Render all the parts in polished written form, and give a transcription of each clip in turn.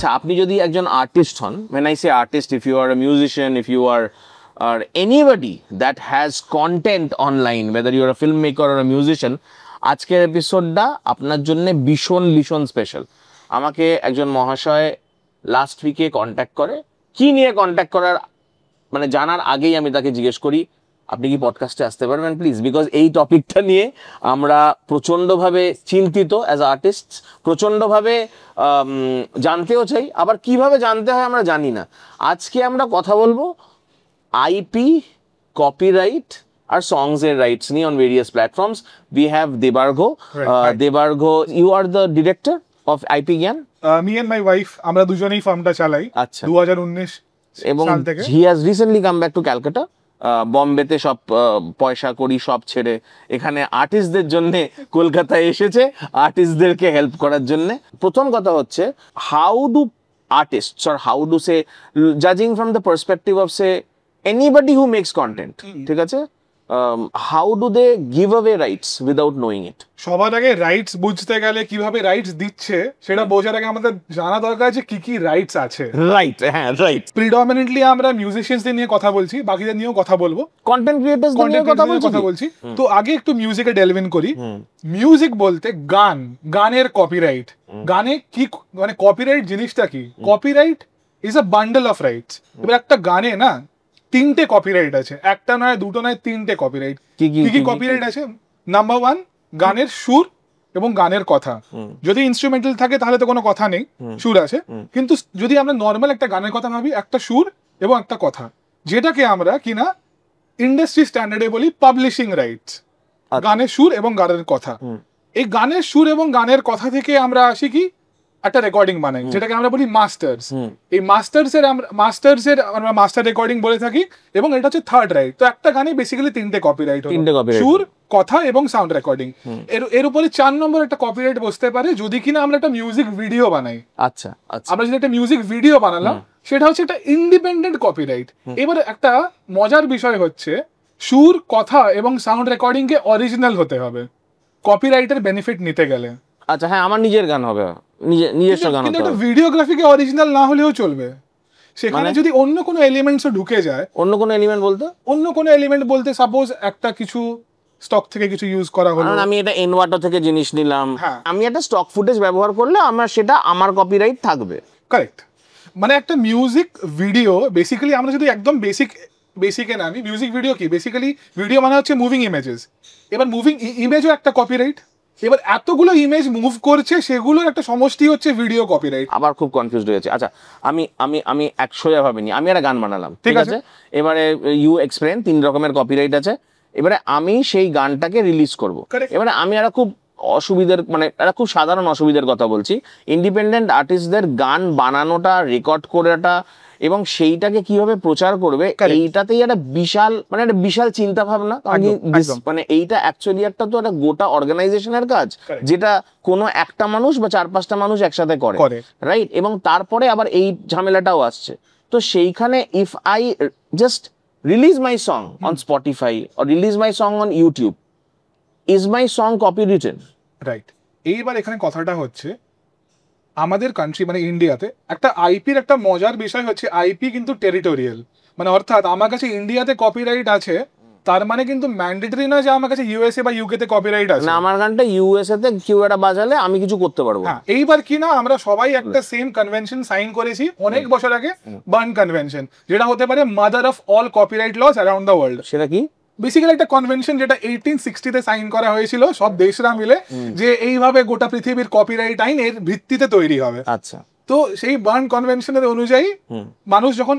আচ্ছা, আপনি যদি একজন আর্টিস্ট হন, when I say artist, if you are a musician, if you are anybody that has content online, whether you are a filmmaker or a musician, আজকের এপিসোডটা আপনার জন্য ভীষণ ভীষণ স্পেশাল। আমাকে একজন মহাশয় লাস্ট উইকে কন্ট্যাক্ট করে, কি নিয়ে কন্ট্যাক্ট করার মানে জানার আগেই আমি তাকে জিজ্ঞেস করি, আপনি কি পডকাস্টে আসতে পারবেন প্লিজ, বিকজ এই টপিকটা নিয়ে আমরা প্রচণ্ডভাবে চিন্তিত অ্যাজ আর্টিস্ট, প্রচণ্ডভাবে জানতেও চাই, আবার কিভাবে জানতে হয় আমরা জানি না। আজকে আমরা কথা বলবো আইপি, কপিরাইট আর songs এর রাইটস নিয়ে on various platforms. We have Debargo. Debargo, you are the director of IP Gyan? Me and my wife, আমরা দুজনেই ফার্মটা চালাই 2019 এবং he has recently come back to Calcutta. বম্বেতে সব পয়সা করি সব ছেড়ে এখানে আর্টিস্টদের জন্য কলকাতায় এসেছে, আর্টিস্টদেরকে হেল্প করার জন্য। প্রথম কথা হচ্ছে, how do artists or how do say, জাজিং from the perspective of say anybody who makes content, ঠিক আছে, how do they give away rights without knowing it? সবার আগে রাইটস বুঝতে গেলে কিভাবে রাইটস দিচ্ছে সেটা বোঝার আগে আমাদের জানা দরকার যে কি কি রাইটস আছে। রাইট, হ্যাঁ রাইট। প্রিডমিনেন্টলি আমরা মিউজিশিয়ানসদের নিয়ে কথা বলছি, বাকিদের নিয়েও কথা বলবো, কন্টেন্ট ক্রিয়েটরস নিয়ে কথা বলছি। তো আগে একটু মিউজিকে ডেলভ ইন করি। মিউজিক বলতে গান, গানের কপিরাইট, গানে কি মানে কপিরাইট জিনিসটা কি? Copyright is a bundle of rights. এবার একটা গানে না 3টে কপিরাইট আছে, একটা নয় দুটো নয় 3টে কপিরাইট। কি কি কপিরাইট আছে? নাম্বার 1, গানের সুর এবং গানের কথা। যদি ইনস্ট্রুমেন্টাল থাকে তাহলে তো কোনো কথা নেই, সুর আছে। কিন্তু যদি আমরা নর্মাল একটা গানের কথা ভাবি, একটা সুর এবং একটা কথা, যেটাকে আমরা কিনা ইন্ডাস্ট্রি স্ট্যান্ডার্ডে বলি পাবলিশিং রাইটস। গানের সুর এবং গানের কথা, এই গানের সুর এবং গানের কথা থেকে আমরা আসি কি একটা রেকর্ডিং বানাই, যেটাকে আমরা বলি মাস্টার্স। এই মাস্টার্সের আমরা মাস্টার রেকর্ডিং বলে থাকি, এবং এটা হচ্ছে থার্ড রাইট। তো একটা গানে বেসিক্যালি 3টে কপিরাইট, সুর, কথা এবং সাউন্ড রেকর্ডিং। এর উপরে 4 নম্বর একটা কপিরাইট বসতে পারে যদি কিনা আমরা একটা মিউজিক ভিডিও বানাই। আচ্ছা, আমরা যদি একটা মিউজিক ভিডিও বানালাম, সেটা হচ্ছে একটা ইন্ডিপেন্ডেন্ট কপিরাইট। এবার একটা মজার বিষয় হচ্ছে, সুর, কথা এবং সাউন্ড রেকর্ডিং কে অরিজিনাল হতে হবে কপিরাইটের বেনিফিট নিতে গেলে। আচ্ছা, হ্যাঁ, আমার নিজের গান হবে, নিজস্ব গান, কিন্তু একটা ভিডিওগ্রাফিকে অরিজিনাল না হলেও চলবে। সেখানে যদি অন্য কোনো এলিমেন্টসও ঢুকে যায়, অন্য কোনো এলিমেন্ট বলতে সাপোজ একটা কিছু স্টক থেকে কিছু ইউজ করা হলো, আমি এটা এনওয়াটো থেকে জিনিস নিলাম, আমি একটা স্টক ফুটেজ ব্যবহার করলে সেটা আমার কপিরাইট থাকবে। কারেক্ট। মানে একটা মিউজিক ভিডিও বেসিক্যালি আমরা যদি একদম বেসিকে নামি, মিউজিক ভিডিও কি? বেসিক্যালি ভিডিও মানে হচ্ছে মুভিং ইমেজেস। এবার মুভিং ইমেজও একটা কপিরাইট। এবার এতগুলো ইমেজ মুভ করছে, সেগুলোর একটা সমষ্টি হচ্ছে ভিডিও কপিরাইট। আবার খুব কনফিউজড হয়েছে। আচ্ছা, আমি 100 ভাবিনি, আমি একটা গান বানালাম, ঠিক আছে, এবারে ইউ এক্সপ্লেন 3 রকমের কপিরাইট আছে। এবারে আমি সেই গানটাকে রিলিজ করব, এবারে আমি একটা খুব অসুবিধার, মানে একটা খুব সাধারণ অসুবিধার কথা বলছি, ইন্ডিপেন্ডেন্ট আর্টিস্টদের গান বানানোটা, রেকর্ড করাটা এবং সেইটাকে কিভাবে প্রচার করবে, এইটাতেই একটা বিশাল চিন্তা ভাবনা। মানে এইটা অ্যাকচুয়ালি একটা তো একটা গোটা অর্গানাইজেশনের কাজ, যেটা কোনো একটা মানুষ বা 4-5টা মানুষ একসাথে করে, রাইট? এবং তারপরে আবার এই ঝামেলাটাও আসছে। তো সেইখানে if I just release my song on Spotify or release my song on YouTube, is my song copy written? Right. এইবার এখানে কথাটা হচ্ছে, আমাদের কান্ট্রি মানে ইন্ডিয়াতে একটা আইপির একটা মজার বিষয় হচ্ছে, আইপি কিন্তু টেরিটোরিয়াল। মানে অর্থাৎ আমার কাছে ইন্ডিয়াতে কপিরাইট আছে, তার মানে কিন্তু ম্যান্ডেটরি নয় যে আমার কাছে ইউএসএ বা ইউকে তে কপিরাইট আছে। না, আমার গানটা ইউএসএ তে কেউ একটা বাজালে আমি কিছু করতে পারবো। হ্যাঁ, এইবার কি না আমরা সবাই একটা সেম কনভেনশন সাইন করেছি অনেক বছর আগে, বার্ন কনভেনশন, যেটা হতে পারে mother of all copyright laws around the world. সেটা কি? বেসিক্যালি একটা কনভেনশন যেটা 1860 তে সাইন করা হয়েছিল সব দেশরা মিলে, যে এইভাবে গোটা পৃথিবীর কপিরাইট আইন এর ভিত্তিতে তৈরি হবে। আচ্ছা, তো সেই বার্ন কনভেনশনের অনুযায়ী মানুষ যখন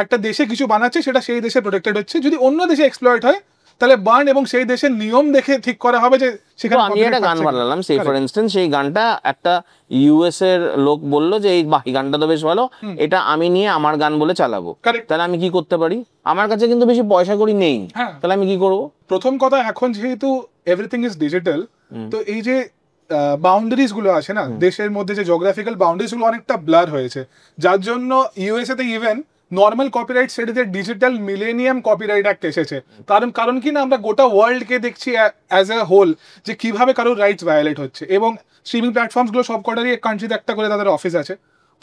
একটা দেশে কিছু বানাচ্ছে, সেটা সেই দেশে প্রোটেক্টেড হচ্ছে। যদি অন্য দেশে এক্সপ্লয়েট হয়, তাহলে বার্ন এবং সেই দেশের নিয়ম দেখে ঠিক করা হবে যে সেখানে। আমি একটা গান বানালাম, সেই ফর ইনস্ট্যান্স, সেই গানটা একটা ইউএস এর লোক বললো যে এই গানটা তো বেশ ভালো, এটা আমি নিয়ে আমার গান বলে চালাবো, তাহলে আমি কি করতে পারি? আমার কাছে কিন্তু বেশি পয়সা করি নেই, তাহলে আমি কি করব? প্রথম কথা, এখন যেহেতু এভরিথিং ইজ ডিজিটাল, তো এই যে বাউন্ডারিজ গুলো আছে না দেশের মধ্যে, যে জিওগ্রাফিক্যাল বাউন্ডারিজ গুলো অনেকটা ব্লার হয়েছে, যার জন্য ইউএসএ তে ইভেন নর্মাল কপিরাইট সেটাতে ডিজিটাল মিলেনিয়াম কপিরাইট অ্যাক্ট এসেছে। কারণ কি না আমরা গোটা ওয়ার্ল্ডকে দেখছি অ্যাজ এ হোল যে কিভাবে কারোর রাইটস ভায়োলেট হচ্ছে, এবং স্ট্রিমিং প্ল্যাটফর্মস গুলো সব কটারই কান্ট্রিতে একটা করে তাদের অফিস আছে।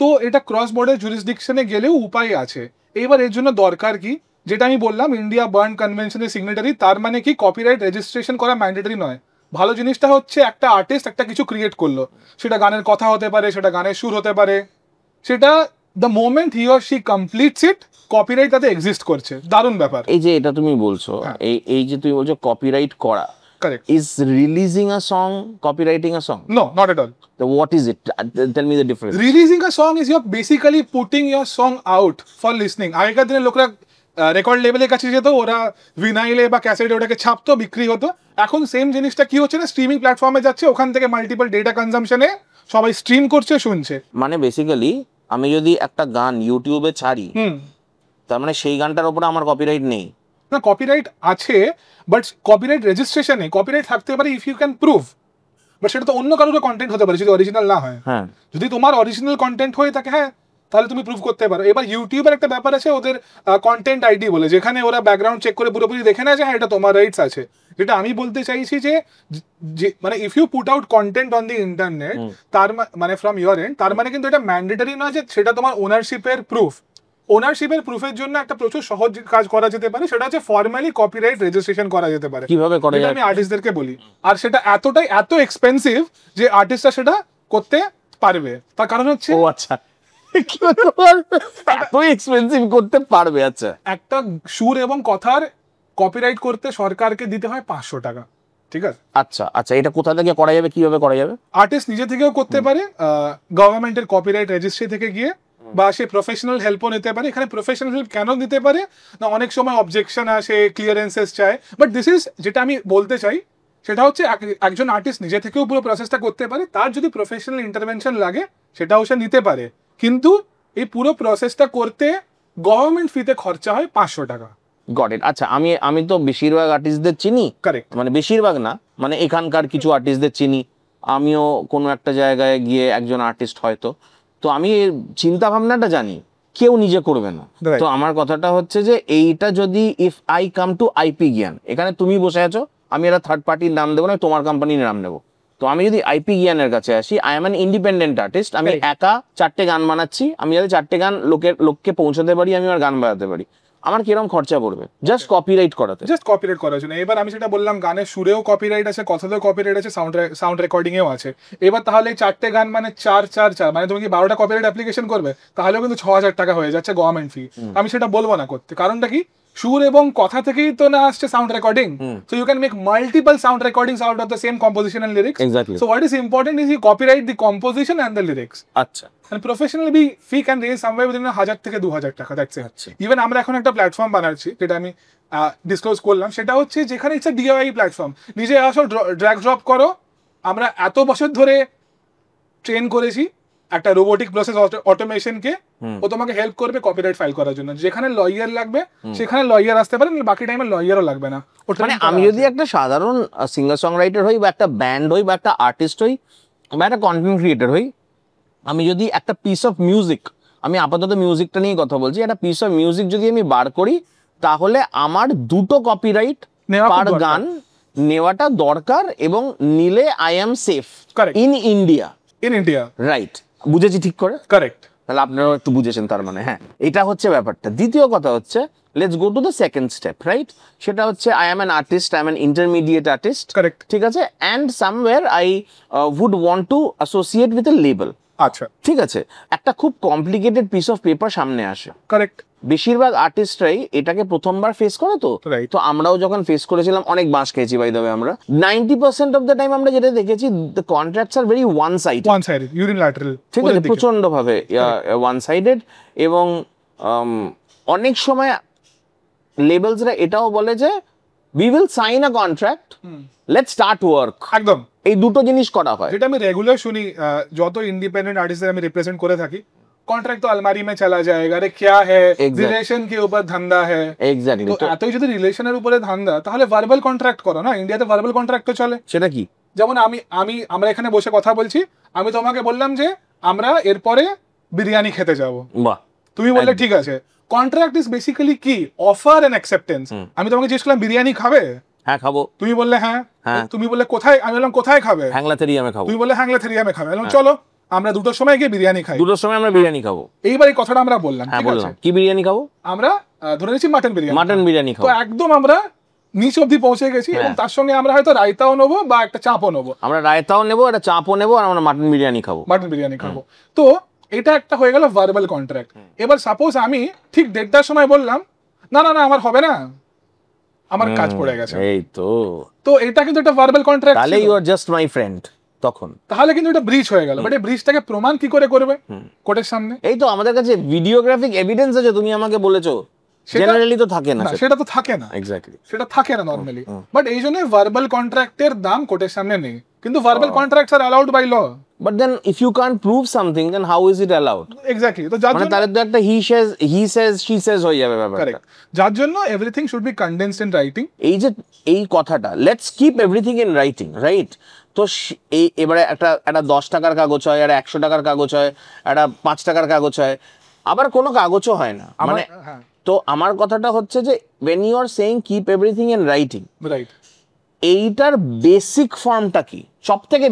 তো এটা ক্রস বর্ডার জুরিসডিকশনে গেলেও উপায় আছে। এবার এর জন্য দরকার কি, যেটা আমি বললাম ইন্ডিয়া বার্ন কনভেনশনের সিগনেটারি, তার মানে কি কপিরাইট রেজিস্ট্রেশন করা ম্যান্ডেটরি নয়। ভালো জিনিসটা হচ্ছে একটা আর্টিস্ট একটা কিছু ক্রিয়েট করলো, সেটা গানের কথা হতে পারে, সেটা গানের সুর হতে পারে, সেটা the moment he or she completes it copyright তাতে এক্সিস্ট করছে। দারুণ ব্যাপার। এই যে এটা তুমি বলছো, এই যে তুমি বলছো কপিরাইট করা, Correct. is releasing a song copywriting a song? No, not at all. So what is it? Tell me the difference. Releasing a song is you're basically putting your song out for listening. আগেকার দিনে লোকরা record লেভেলের কাছে যেত, ওরা ভিনাইলে বা ক্যাসেটে ওটাকে ছাপতো, বিক্রি হতো। এখন সেম জিনিসটা কি হচ্ছে না, স্ট্রিমিং প্ল্যাটফর্মে যাচ্ছে, ওখান থেকে মাল্টিপল ডেটা কনজাম্পশনে সবাই স্ট্রিম করছে, শুনছে। মানে বেসিক্যালি আমি যদি একটা গান ইউটিউবে ছাড়ি, তার মানে সেই গানটার উপরে আমার কপিরাইট নেই? না, কপিরাইট আছে, বাট কপিরাইট রেজিস্ট্রেশন নেই। কপিরাইট থাকতে পারে if you can prove, but সেটা তো অন্য কারোর কন্টেন্ট হতে পারে যদি অরিজিনাল না হয়। হ্যাঁ, যদি তোমার অরিজিনাল কন্টেন্ট হয়ে থাকে, হ্যাঁ, তাহলে তুমি প্রুভ করতে পারো। এবার ইউটিউবের একটা ব্যাপার আছে, ওদের কন্টেন্ট আইডি বলে, যেখানে ওরা ব্যাকগ্রাউন্ড চেক করে পুরোপুরি দেখে নেয় যে হ্যাঁ এটা তোমার রাইটস আছে। যেটা আমি বলতে চাইছি যে মানে if you put out content on the internet, তার মানে ফ্রম ইয়োর এন্ড, তার মানে কিন্তু এটা ম্যান্ডেটরি নয় যে সেটা তোমার ওনারশিপের প্রুফ। ওনারশিপের প্রুফের জন্য একটা প্রচুর সহজ কাজ করা যেতে পারে, সেটা হচ্ছে ফর্মালি কপিরাইট রেজিস্ট্রেশন করা যেতে পারে। কিভাবে করা যায় আমি আর্টিস্টদেরকে বলি, আর সেটা এত এক্সপেন্সিভ যে আর্টিস্টরা সেটা করতে পারবে। তার কারণ হচ্ছে, ও আচ্ছা, এত এক্সপেন্সিভ করতে পারবে? আচ্ছা, একটা সুর এবং কথার কপিরাইট করতে সরকারকে দিতে হয় 500 টাকা, ঠিক আছে? আচ্ছা আচ্ছা, এটা কোথা থেকে করা যাবে, কিভাবে করা যাবে? আর্টিস্ট নিজে থেকেও করতে পারে, গভর্নমেন্টের কপিরাইট রেজিস্ট্রি থেকে গিয়ে, বা সে প্রফেশনাল হেল্পও নিতে পারে। এখানে প্রফেশনাল হেল্প কেন নিতে পারে না, অনেক সময় অবজেকশন আসে, ক্লিয়ারেন্সেস চায়, বাট দিস ইজ, যেটা আমি বলতে চাই সেটা হচ্ছে একজন আর্টিস্ট নিজে থেকেও পুরো প্রসেসটা করতে পারে। তার যদি প্রফেশনাল ইন্টারভেনশন লাগে সেটাও সে নিতে পারে, কিন্তু এই পুরো প্রসেসটা করতে গভর্নমেন্ট ফিতে খরচা হয় 500 টাকা। Got it. আচ্ছা, আমি তো বেশিরভাগ আর্টিস্টদের চিনি। কারেক্ট। মানে বেশিরভাগ না, মানে এখানকার কিছু আর্টিস্টদের চিনি। আমিও কোনো একটা জায়গায় গিয়ে একজন আর্টিস্ট হয়তো, তো আমি চিন্তা ভাবনাটা জানি, কেউ নিজে করবে না। তো আমার কথাটা হচ্ছে যে এইটা যদি if I come to IP Gyan, এখানে তুমি বসে আছো, আমি একটা থার্ড পার্টির নাম দেবো না, তোমার কোম্পানির নাম নেবো। তো আমি যদি আইপি জ্ঞানের কাছে আসি, I am an independent artist, আমি একা 4টে গান বানাচ্ছি, আমি যাতে 4টে গান লোককে পৌঁছাতে পারি, আমি আমার গান বাজাতে পারি, আমার কিরকম খরচা পড়বে জাস্ট কপিরাইট করাতে? জাস্ট কপিরাইট করার জন্য। এবার আমি সেটা বললাম, গানের সুরেও কপিরাইট আছে, কথাতেও কপিরাইট আছে, সাউন্ড রেকর্ডিং এও আছে। এবার তাহলে 4টে গান মানে 4 মানে তুমি কি 12টা কপিরাইট অ্যাপ্লিকেশন করবে, তাহলেও কিন্তু 6000 টাকা হয়ে যাচ্ছে গভর্নমেন্ট ফি। আমি সেটা বলবো না করতে, কারণটা কি, সুর এবং কথা থেকেই তো না আসছে sound recording. So you can make multiple sound recordings out of the same composition and lyrics. Exactly. So what is important is you copyright the composition and the lyrics. আচ্ছা। And professionally fee can range somewhere within 1000 থেকে 2000 টাকা, that's it. Even আমরা এখন একটা platform বানাচ্ছি, যেটা আমি disclose করলাম, সেটা হচ্ছে যেখানে ইটস আ ডিআইওয়াই প্ল্যাটফর্ম, নিজে আসো, ড্র্যাগ ড্রপ করো। আমরা এত বছর ধরে ট্রেন করেছি একটা রোবোটিক প্রসেস অটোমেশনকে, ও তোমাকে হেল্প করবে কপিরাইট ফাইল করার জন্য। যেখানে লয়ার লাগবে সেখানে লয়ার আসতে পারে, বাকি টাইমে লয়ারও লাগবে না। মানে আমি যদি একটা সাধারণ সিঙ্গার সং রাইটার হই, বা একটা ব্যান্ড হই, বা একটা আর্টিস্ট হই, বা একটা কন্টেন্ট ক্রিয়েটর হই, আমি যদি একটা পিস অফ মিউজিক, আমি আপাতত মিউজিকটা নিয়ে কথা বলছি, একটা পিস অফ মিউজিক যদি আমি বার করি, তাহলে আমার 2টো কপিরাইট পার গান নেওয়াটা দরকার, এবং নিলে I am safe in India. Right, বুঝেছি ঠিক করে? কারেক্ট। তাহলে আপনারাও একটু বুঝেছেন তার মানে। হ্যাঁ, এটা হচ্ছে ব্যাপারটা। দ্বিতীয় কথা হচ্ছে, let's go to the second step, right? সেটা হচ্ছে I am an artist, I am an intermediate artist, correct, ঠিক আছে, and somewhere I would want to associate with a label. আচ্ছা, ঠিক আছে, একটা খুব কমপ্লিকেটেড পিস অফ পেপার সামনে আসে। কারেক্ট। বেশিরভাগ আর্টিস্টরাই এটাকে প্রথমবার ফেস করে। তো তো আমরাও যখন ফেস করেছিলাম অনেক বাঁশ খেয়েছি, বাই দ্য ওয়ে। আমরা 90% অফ দ্য টাইম আমরা যেটা দেখেছি, the contracts are very one sided, unilateral, ঠিক আছে, প্রচন্ড ভাবে ওয়ান সাইডেড। এবং অনেক সময় লেবেলসরা এটাও বলে যে we will sign a contract, let's start work. একদম, এই দুটো জিনিস করা হয়, যেটা আমি রেগুলার শুনি যত ইন্ডিপেন্ডেন্ট আর্টিস্টদের আমি রিপ্রেজেন্ট করে থাকি। कॉन्ट्रैक्ट तो अलमारी में चला जाएगा, अरे क्या है, रिलेशन के ऊपर धंधा है। এক্স্যাক্টলি। তো এতই যদি রিলেশনের উপরে ধান্দা, তাহলে ভার্বাল কন্ট্রাক্ট করো না। ইন্ডিয়াতে ভার্বাল কন্ট্রাক্ট তো চলে। সেটা কি? যেমন আমরা এখানে বসে কথা বলছি, আমি তোমাকে বললাম যে আমরা এরপরে বিরিয়ানি খেতে যাব, বাহ, তুমি বললে ঠিক আছে। কন্ট্রাক্ট ইজ বেসিক্যালি কি, অফার এন্ড অ্যাকসেপ্টেন্স। আমি তোমাকে জিজ্ঞেস করলাম বিরিয়ানি খাবে, হ্যাঁ খাবো, তুমি বললে হ্যাঁ। তুমি বললে কোথায়, আমি বললাম কোথায় খাবে, হ্যাংলাথেরিয়ামে খাবো, তুমি বললে হ্যাংলাথেরিয়ামে খাবে। চলো আমরা 2টোর সময় গিয়ে বিরিয়ানি খাই, 2টোর সময় আমরা বিরিয়ানি খাবো। এইবার এই কথাটা আমরা বললাম, হ্যাঁ ঠিক আছে, বললাম কি বিরিয়ানি খাবো, আমরা ধরে নিচ্ছি মাটন বিরিয়ানি, মাটন বিরিয়ানি তো খাবো। একদম আমরা নিচ অব্দি পৌঁছে গেছি, এবং তার সঙ্গে আমরা হয়তো রায়তাও নেবো বা একটা চাপও নেবো, আমরা রায়তাও নেবো, একটা চাপও নেবো, আর আমরা মাটন বিরিয়ানি খাবো। মাটন বিরিয়ানি খাবো। তো এটা একটা হয়ে গেল ভার্বাল কন্ট্রাক্ট। এবার সাপোজ আমি ঠিক 1:30টার সময় বললাম না না না আমার হবে না, আমার কাজ পড়ে গেছে, এই তো, তো এটা কিন্তু একটা ভার্বাল কন্ট্রাক্ট, তাহলে you are just my friend, তখন তাহলে কিন্তু এটা ব্রিচ হয়ে গেল। বাট এই ব্রিচটাকে প্রমাণ কি করে করবে কোর্টের সামনে? এই তো আমাদের কাছে ভিডিওগ্রাফিক এভিডেন্স আছে, তুমি আমাকে বলেছো, জেনারেলি তো থাকে না, সেটা তো থাকে না, এক্স্যাক্টলি সেটা থাকে না নরমালি। বাট এই জন্য ভার্বাল কন্ট্রাক্টের দাম কোর্টের সামনে নেই, কিন্তু verbal contracts are allowed by law. But then if you can't prove something then how is it allowed? Exactly, তো যার মানে জন্য তাহলে তো একটা হি সেজ শি সেজ হয়ে যাবে ব্যাপারটা। কারেক্ট, যার জন্য everything should be condensed in writing. এই যে এই কথাটা, let's keep everything in writing, right? তো এই এবারে একটা 10 টাকার কাগজ হয়, একটা 100 টাকার কাগজ হয়, একটা 5 টাকার কাগজ হয়, আবার কোনো কাগজও হয় না। মানে তো আমার কথাটা হচ্ছে যে when you are saying keep everything in writing, right, এইটার বেসিক ফর্মটা কি? সব থেকে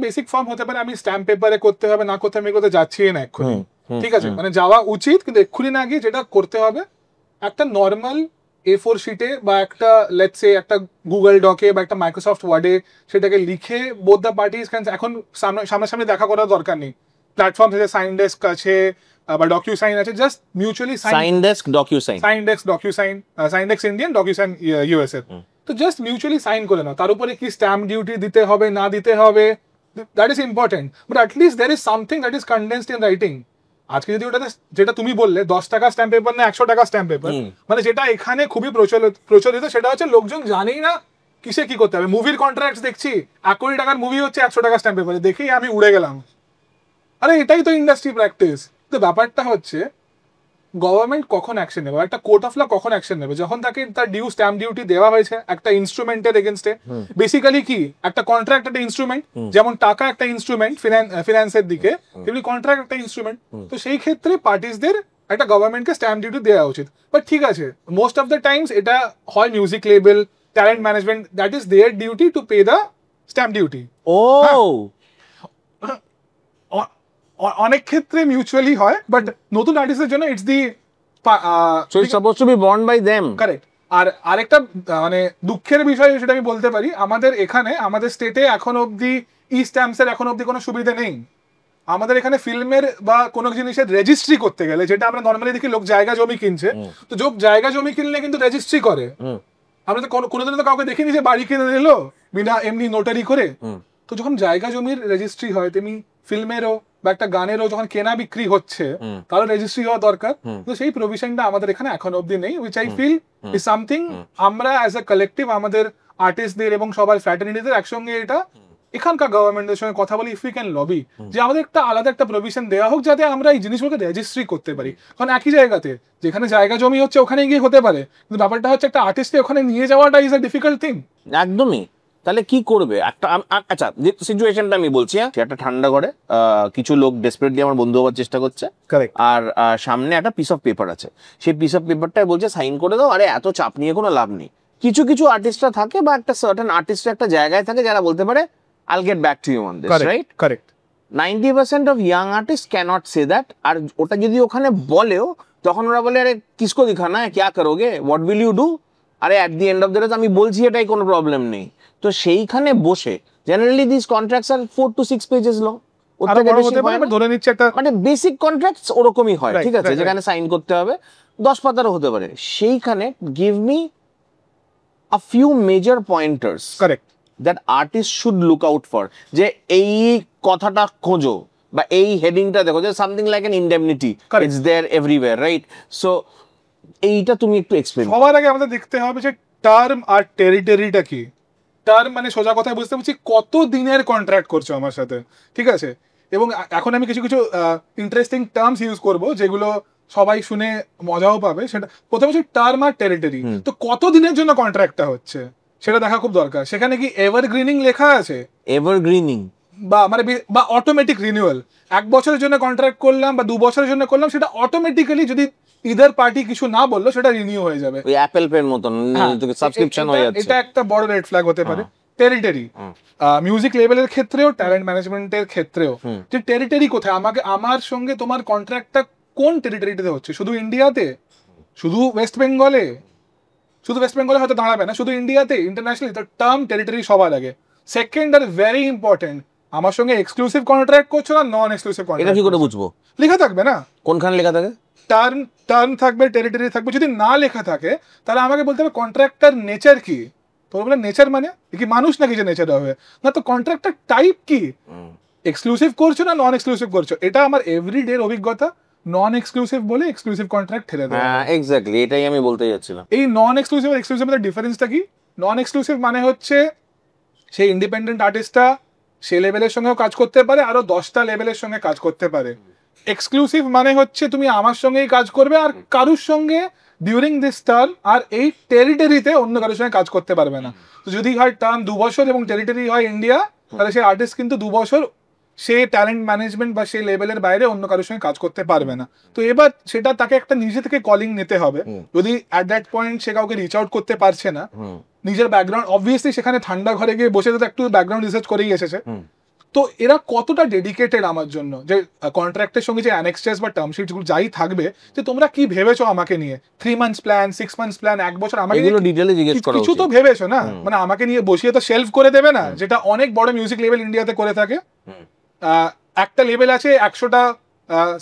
বেসিক ফর্ম হতে পারে আমি স্ট্যাম্প পেপারে করতে হবে, না করতে আমি করতে যাচ্ছি না এক্ষুনি, ঠিক আছে, মানে যাওয়া উচিত কিন্তু এক্ষুনি না গিয়ে যেটা করতে হবে, একটা নর্মাল A4 শিটে বা একটা লেটস সে একটা গুগল ডকে বা একটা মাইক্রোসফট ওয়ার্ডে সেটাকে লিখে বোথ দ্য পার্টিজ ক্যান, এখন সামনাসামনি দেখা করার দরকার নেই, প্ল্যাটফর্ম আছে, সাইন ডেস্ক আছে বা ডকিউ সাইন আছে, just mutually SignDesk DocuSign, SignDesk Indian, DocuSign USA, তো জাস্ট মিউচুয়ালি সাইন করে নাও। তার উপরে কি স্ট্যাম্প ডিউটি দিতে হবে না দিতে হবে, that is important, but at least there is something that is condensed in writing. আজকে যদি ওটাতে, যেটা তুমি বললে 10 টাকা স্ট্যাম্প পেপার না 100 টাকা স্ট্যাম্প পেপার, মানে যেটা এখানে খুবই প্রচলিত সেটা হচ্ছে লোকজন জানেই না কিসে কি করতে হবে। মুভির কন্ট্রাক্ট দেখছি 1 কোটি টাকার মুভি হচ্ছে 100 টাকা স্ট্যাম্প পেপারে, দেখেই আমি উড়ে গেলাম, আরে এটাই তো ইন্ডাস্ট্রি প্র্যাকটিস। তো ব্যাপারটা হচ্ছে গভর্নমেন্ট কখন অ্যাকশন নেবে, একটা কোর্ট অফ ল কখন অ্যাকশন নেবে, যখন তাকে তার ডিউ স্ট্যাম্প ডিউটি দেওয়া হয়েছে একটা ইনস্ট্রুমেন্টের এগেনস্টে। বেসিক্যালি কি একটা কন্ট্রাক্ট একটা ইনস্ট্রুমেন্ট, যেমন টাকা একটা ইনস্ট্রুমেন্ট ফিনান্সের দিকে, তেমনি কন্ট্রাক্ট একটা ইনস্ট্রুমেন্ট। তো সেই ক্ষেত্রে পার্টিসদের একটা গভর্নমেন্টকে স্ট্যাম্প ডিউটি দেওয়া উচিত। বাট ঠিক আছে, মোস্ট অফ দ্য টাইমস এটা হয় music label, talent management, that is their duty to pay the stamp duty. ও অনেক ক্ষেত্রে মিউচুয়ালি হয়, বাট নতুন আর্টিস্টের জন্য it's the so it's supposed to be borne by them. Correct. আর আরেকটা মানে দুঃখের বিষয় সেটা আমি বলতে পারি, আমাদের এখানে আমাদের স্টেটে এখন অবধি ই স্ট্যাম্পসের এখন অবধি কোনো সুবিধা নেই। আমাদের এখানে ফিল্মের বা কোনো জিনিসের রেজিস্ট্রি করতে গেলে, যেটা আমরা নর্মালি দেখি লোক জায়গা জমি কিনছে, তো জায়গা জমি কিনলে কিন্তু রেজিস্ট্রি করে। আমরা তো কোনোদিন তো কাউকে দেখিনি যে বাড়ি কিনে নিল বিনা এমনি নোটারি করে। তো যখন জায়গা জমির রেজিস্ট্রি হয়, তেমনি ফিল্মেরও বা একটা গানেরও যখন কেনা বিক্রি হচ্ছে, তাহলে রেজিস্ট্রি হওয়া দরকার। তো সেই প্রভিশনটা আমাদের এখানে এখন অবধি নেই, which I feel is something আমরা অ্যাজ এ কালেকটিভ আমাদের আর্টিস্টদের এবং সবার ফ্র্যাটার্নিটিদের একসঙ্গে এটা এখানকার গভর্নমেন্টের সঙ্গে কথা বলি, ইফ উই ক্যান লবি যে আমাদের একটা আলাদা একটা প্রভিশন দেওয়া হোক, যাতে আমরা এই জিনিসগুলোকে রেজিস্ট্রি করতে পারি। কারণ একই জায়গাতে যেখানে জায়গা জমি হচ্ছে ওখানে গিয়ে হতে পারে, কিন্তু ব্যাপারটা হচ্ছে একটা আর্টিস্টকে ওখানে নিয়ে যাওয়াটা ইজ আ ডিফিকাল্ট থিং। একদমই। তাহলে কি করবে একটা, আচ্ছা সিচুয়েশনটা আমি বলছি, একটা ঠান্ডা করে কিছু লোক ডেসপারেটলি আমার বন্ধু হওয়ার চেষ্টা করছে, আর সামনে একটা পিস অফ পেপার আছে, সেই পিস অফ পেপারটায় বলছে সাইন করে দাও। আরে এত চাপ নিয়ে কোনো লাভ নেই। কিছু আর্টিস্টরা থাকে বা একটা সার্টেন আর্টিস্ট একটা জায়গায় থাকে যারা বলতে পারে I'll get back to you on this, right? Correct. 90% of young artists cannot say that. আর ওটা যদি ওখানে বলেও, তখন ওরা বলে আরে কিসকো দিখানা है, क्या करोगे, what will you do? আরে at the end of the day আমি বলছি এটাই কোনো প্রবলেম নেই। তো সেইখানে বসে generally this contracts are 4 to 6 pages long, ধরে নিচ্ছে একটা মানে বেসিক কন্ট্রাক্টস ওরকমই হয়, ঠিক আছে, যেখানে সাইন করতে হবে 10 পাতারও হতে পারে। সেইখানে give me a few major pointers. Correct. That artist should look out for, যে এই কথাটা খোঁজো বা এই হেডিংটা দেখো, যে something like an indemnity, it's there everywhere, right? So এইটা তুমি একটু এক্সপ্লেইন। সবার আগে আমাদের দেখতে হবে যে টার্ম আর টেরিটরিটা কি। টার্ম মানে সোজা কথায় বুঝতে পারছি কত দিনের কন্ট্রাক্ট করছো আমার সাথে, ঠিক আছে। এবং এখন আমি কিছু ইন্টারেস্টিং টার্মস ইউজ করব যেগুলো সবাই শুনে মজাও পাবে। সেটা প্রথমে হচ্ছে টার্ম আর টেরিটরি। তো কত দিনের জন্য কন্ট্রাক্টটা হচ্ছে সেটা দেখা খুব দরকার। সেখানে কি এভারগ্রিনিং লেখা আছে? এভারগ্রিনিং বা মানে বা অটোমেটিক রিনিউয়াল, 1 বছরের জন্য কন্ট্রাক্ট করলাম বা 2 বছরের জন্য করলাম, সেটা অটোমেটিক্যালি যদি ইদার পার্টি কিছু না বললো সেটা রিনিউ হয়ে যাবে, ওই অ্যাপল পের মতন সাবস্ক্রিপশন হয়ে যাচ্ছে। এটা একটা বড় রেড ফ্ল্যাগ হতে পারে। টেরিটরি, মিউজিক লেভেলের ক্ষেত্রেও ট্যালেন্ট ম্যানেজমেন্টের ক্ষেত্রেও, যে টেরিটরি কোথায়, আমাকে আমার সঙ্গে তোমার কন্ট্রাক্টটা কোন টেরিটরিতে হচ্ছে, শুধু ইন্ডিয়াতে, শুধু ওয়েস্ট বেঙ্গলে, শুধু ওয়েস্ট বেঙ্গলে হয়তো দাঁড়াবে না, শুধু ইন্ডিয়াতে, ইন্টারন্যাশনালি, তো টার্ম টেরিটরি সবার আগে। সেকেন্ড আর ভেরি ইম্পর্টেন্ট, আমার সঙ্গে এক্সক্লুসিভ কন্ট্রাক্ট করছো না নন এক্সক্লুসিভ কন্ট্রাক্ট, এটা কি করে বুঝবো? লেখা থাকবে না? কোনখানে লেখা থাকে? টার্ম থাকবে, টেরিটরি থাকবে। যদি না লেখা থাকে তাহলে আমাকে বলতে হবে কন্ট্রাক্টর নেচার কি। তো বলে নেচার মানে কি, মানুষ নাকি যে নেচার হবে না, তো কন্ট্রাক্টর টাইপ কি, এক্সক্লুসিভ করছো না নন এক্সক্লুসিভ করছো। এটা আমার এভরিডে অভিজ্ঞতা, নন এক্সক্লুসিভ বলে এক্সক্লুসিভ কন্ট্রাক্ট ঠেলে দেয়। হ্যাঁ এক্স্যাক্টলি, এটাই আমি বলতে যাচ্ছিলাম। এই নন এক্সক্লুসিভ আর এক্সক্লুসিভ এর ডিফারেন্সটা কি? নন এক্সক্লুসিভ মানে হচ্ছে সেই ইন্ডিপেন্ডেন্ট আর্টিস্টটা সে লেভেলের সঙ্গেও কাজ করতে পারে, আরো 10টা লেভেলের সঙ্গে কাজ করতে পারে। এক্সক্লুসিভ মানে হচ্ছে তুমি আমার সঙ্গেই কাজ করবে আর কারুর সঙ্গে ডিউরিং দিস টার্ম আর এই টেরিটরিতে অন্য কারোর সঙ্গে কাজ করতে পারবে না। তো যদি হয় টার্ম 2 বছর এবং টেরিটরি হয় ইন্ডিয়া, তাহলে সেই আর্টিস্ট কিন্তু 2 বছর সে ট্যালেন্ট ম্যানেজমেন্ট বা সেই লেভেলের বাইরে অন্য কারোর সঙ্গে কাজ করতে পারবে না। তো এবার সেটা তাকে একটা নিজে থেকে কলিং নিতে হবে। যদি অ্যাট দ্যাট পয়েন্ট সে কাউকে রিচ আউট করতে পারছে না, নিজের ব্যাকগ্রাউন্ড অবভিয়াসলি সেখানে ঠান্ডা ঘরে গিয়ে বসে তো একটু ব্যাকগ্রাউন্ড রিসার্চ করেই এসেছে। তো এরা কতটা ডেডিকেটেড আমার জন্য, যে কন্ট্রাক্টের সঙ্গে যে অ্যানেক্সেস বা টার্ম শিটসগুলো যাই থাকবে, যে তোমরা কি ভেবেছো আমাকে নিয়ে, 3 মান্থস প্ল্যান, 6 মান্থস প্ল্যান, 1 বছর, আমাকে এগুলো ডিটেইলে জিজ্ঞেস করা কিছু উচিত। তো ভেবেছো না, মানে আমাকে নিয়ে বসিয়ে তো শেলফ করে দেবে না, যেটা অনেক বড় মিউজিক লেভেল ইন্ডিয়াতে করে থাকে। একটা লেভেল আছে, 100টা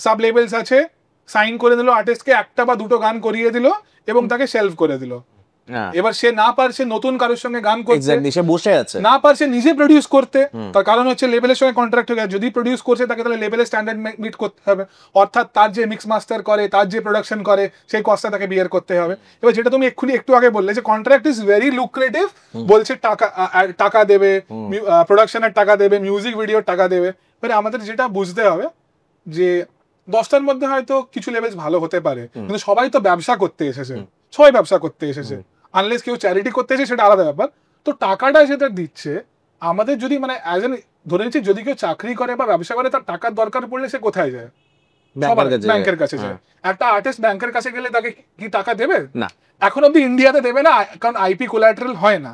সাব লেভেলস আছে, সাইন করে দিল আর্টিস্টকে, একটা বা দুটো গান করিয়ে দিল এবং তাকে শেলফ করে দিল। এবার সে না পারছে নতুন কারোর সঙ্গে গান করতে, সে বসে আছে, না পারছে নিজে প্রডিউস করতে, তার কারণ হচ্ছে লেভেলের সঙ্গে কন্ট্রাক্ট হয়ে গেছে। যদি প্রডিউস করছে তাকে তাহলে লেভেলের স্ট্যান্ডার্ড মিট করতে হবে, অর্থাৎ তার যে মিক্স মাস্টার করে, তার যে প্রোডাকশন করে, সেই কস্টটা তাকে বিয়ার করতে হবে। এবার যেটা তুমি একটু আগে বললে যে কন্ট্রাক্ট ইজ ভেরি লুক্রেটিভ, বলছে টাকা দেবে, প্রোডাকশনের টাকা দেবে, মিউজিক ভিডিওর টাকা দেবে। এবারে আমাদের যেটা বুঝতে হবে যে 10টার মধ্যে হয়তো কিছু লেভেলস ভালো হতে পারে, কিন্তু সবাই তো ব্যবসা করতে এসেছে, সবাই ব্যবসা করতে এসেছে, আনলেস কেউ চ্যারিটি করতে এসে সেটা আলাদা ব্যাপার। তো টাকাটা সেটা দিচ্ছে আমাদের, যদি মানে অ্যাজ এন ধরে নিচ্ছি যদি কেউ চাকরি করে বা ব্যবসা করে, তার টাকার দরকার পড়লে সে কোথায় যায়? ব্যাংকের কাছে যায়। একটা আর্টিস্ট ব্যাংকের কাছে গেলে তাকে কি টাকা দেবে? না, এখন অব্দি ইন্ডিয়াতে দেবে না, কারণ আইপি কোলাটারাল হয় না।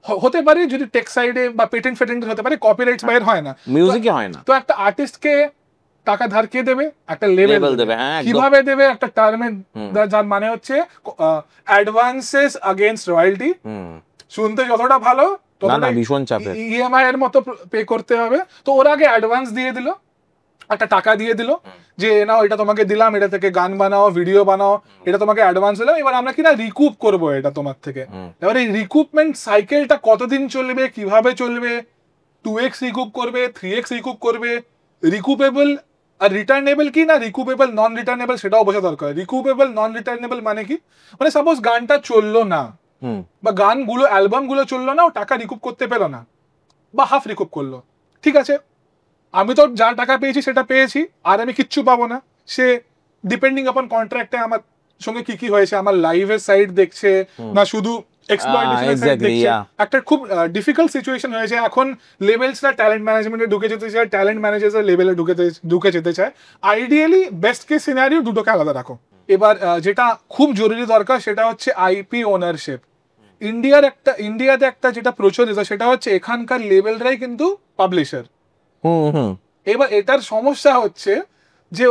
হতে পারে যদি টেক সাইডে বা পেটেন্ট হতে পারে, কপিরাইটস বাইরে হয় না, মিউজিকে হয় না। তো একটা আর্টিস্টকে টাকা ধার কে দেবে? একটা লেভেল দেবে। কিভাবে দেবে? একটা টার্মে, যার মানে হচ্ছে অ্যাডভান্সেস अगेंस्ट রয়্যালটি। শুনতে যতটা ভালো ততটা ভীষণ চাপের, ইএমআই এর মতো পে করতে হবে। তো ওরা আগে অ্যাডভান্স দিয়ে দিল, একটা টাকা দিয়ে দিল যে নাও এটা তোমাকে দিলাম, এটা থেকে গান বানাও, ভিডিও বানাও, এটা তোমাকে অ্যাডভান্স দিলাম, এবার আমরা কিনা রিকুপ করব এটা তোমার থেকে। এবার এই রিকুপমেন্ট সাইকেলটা কতদিন চলবে, কিভাবে চলবে, 2x রিকুপ করবে, 3x রিকুপ করবে, রিকুপেবল আর রিটার্নেবল কি না, রিকুপেবল নন রিটার্নেবল সেটাও বোঝা দরকার। রিকুপেবল নন রিটার্নেবল মানে কি, মানে সাপোজ গানটা চললো না বা গানগুলো অ্যালবামগুলো চললো না, ও টাকা রিকুপ করতে পেলো না বা হাফ রিকুপ করলো, ঠিক আছে, আমি তো যা টাকা পেয়েছি সেটা পেয়েছি, আর আমি কিচ্ছু পাবো না। সে ডিপেন্ডিং আপন কন্ট্রাক্টে আমার সঙ্গে কি কি হয়েছে, আমার লাইভের সাইড দেখছে না শুধু এক্সপ্লয়টেশনের সাইড দেখছে। একটা খুব ডিফিকাল্ট সিচুয়েশন হয়েছে এখন, লেভেলসরা ট্যালেন্ট ম্যানেজমেন্টে ঢুকে যেতে চায়, ট্যালেন্ট ম্যানেজার্সরা লেভেলে ঢুকে যেতে চায়। আইডিয়ালি বেস্ট কেস সিনারিও দুটোকে আলাদা রাখো। এবার যেটা খুব জরুরি দরকার সেটা হচ্ছে আইপি ওনারশিপ। ইন্ডিয়াতে একটা যেটা প্রচলিত সেটা হচ্ছে এখানকার লেভেলরাই কিন্তু পাবলিশার। এবার এটার সমস্যা হচ্ছে যে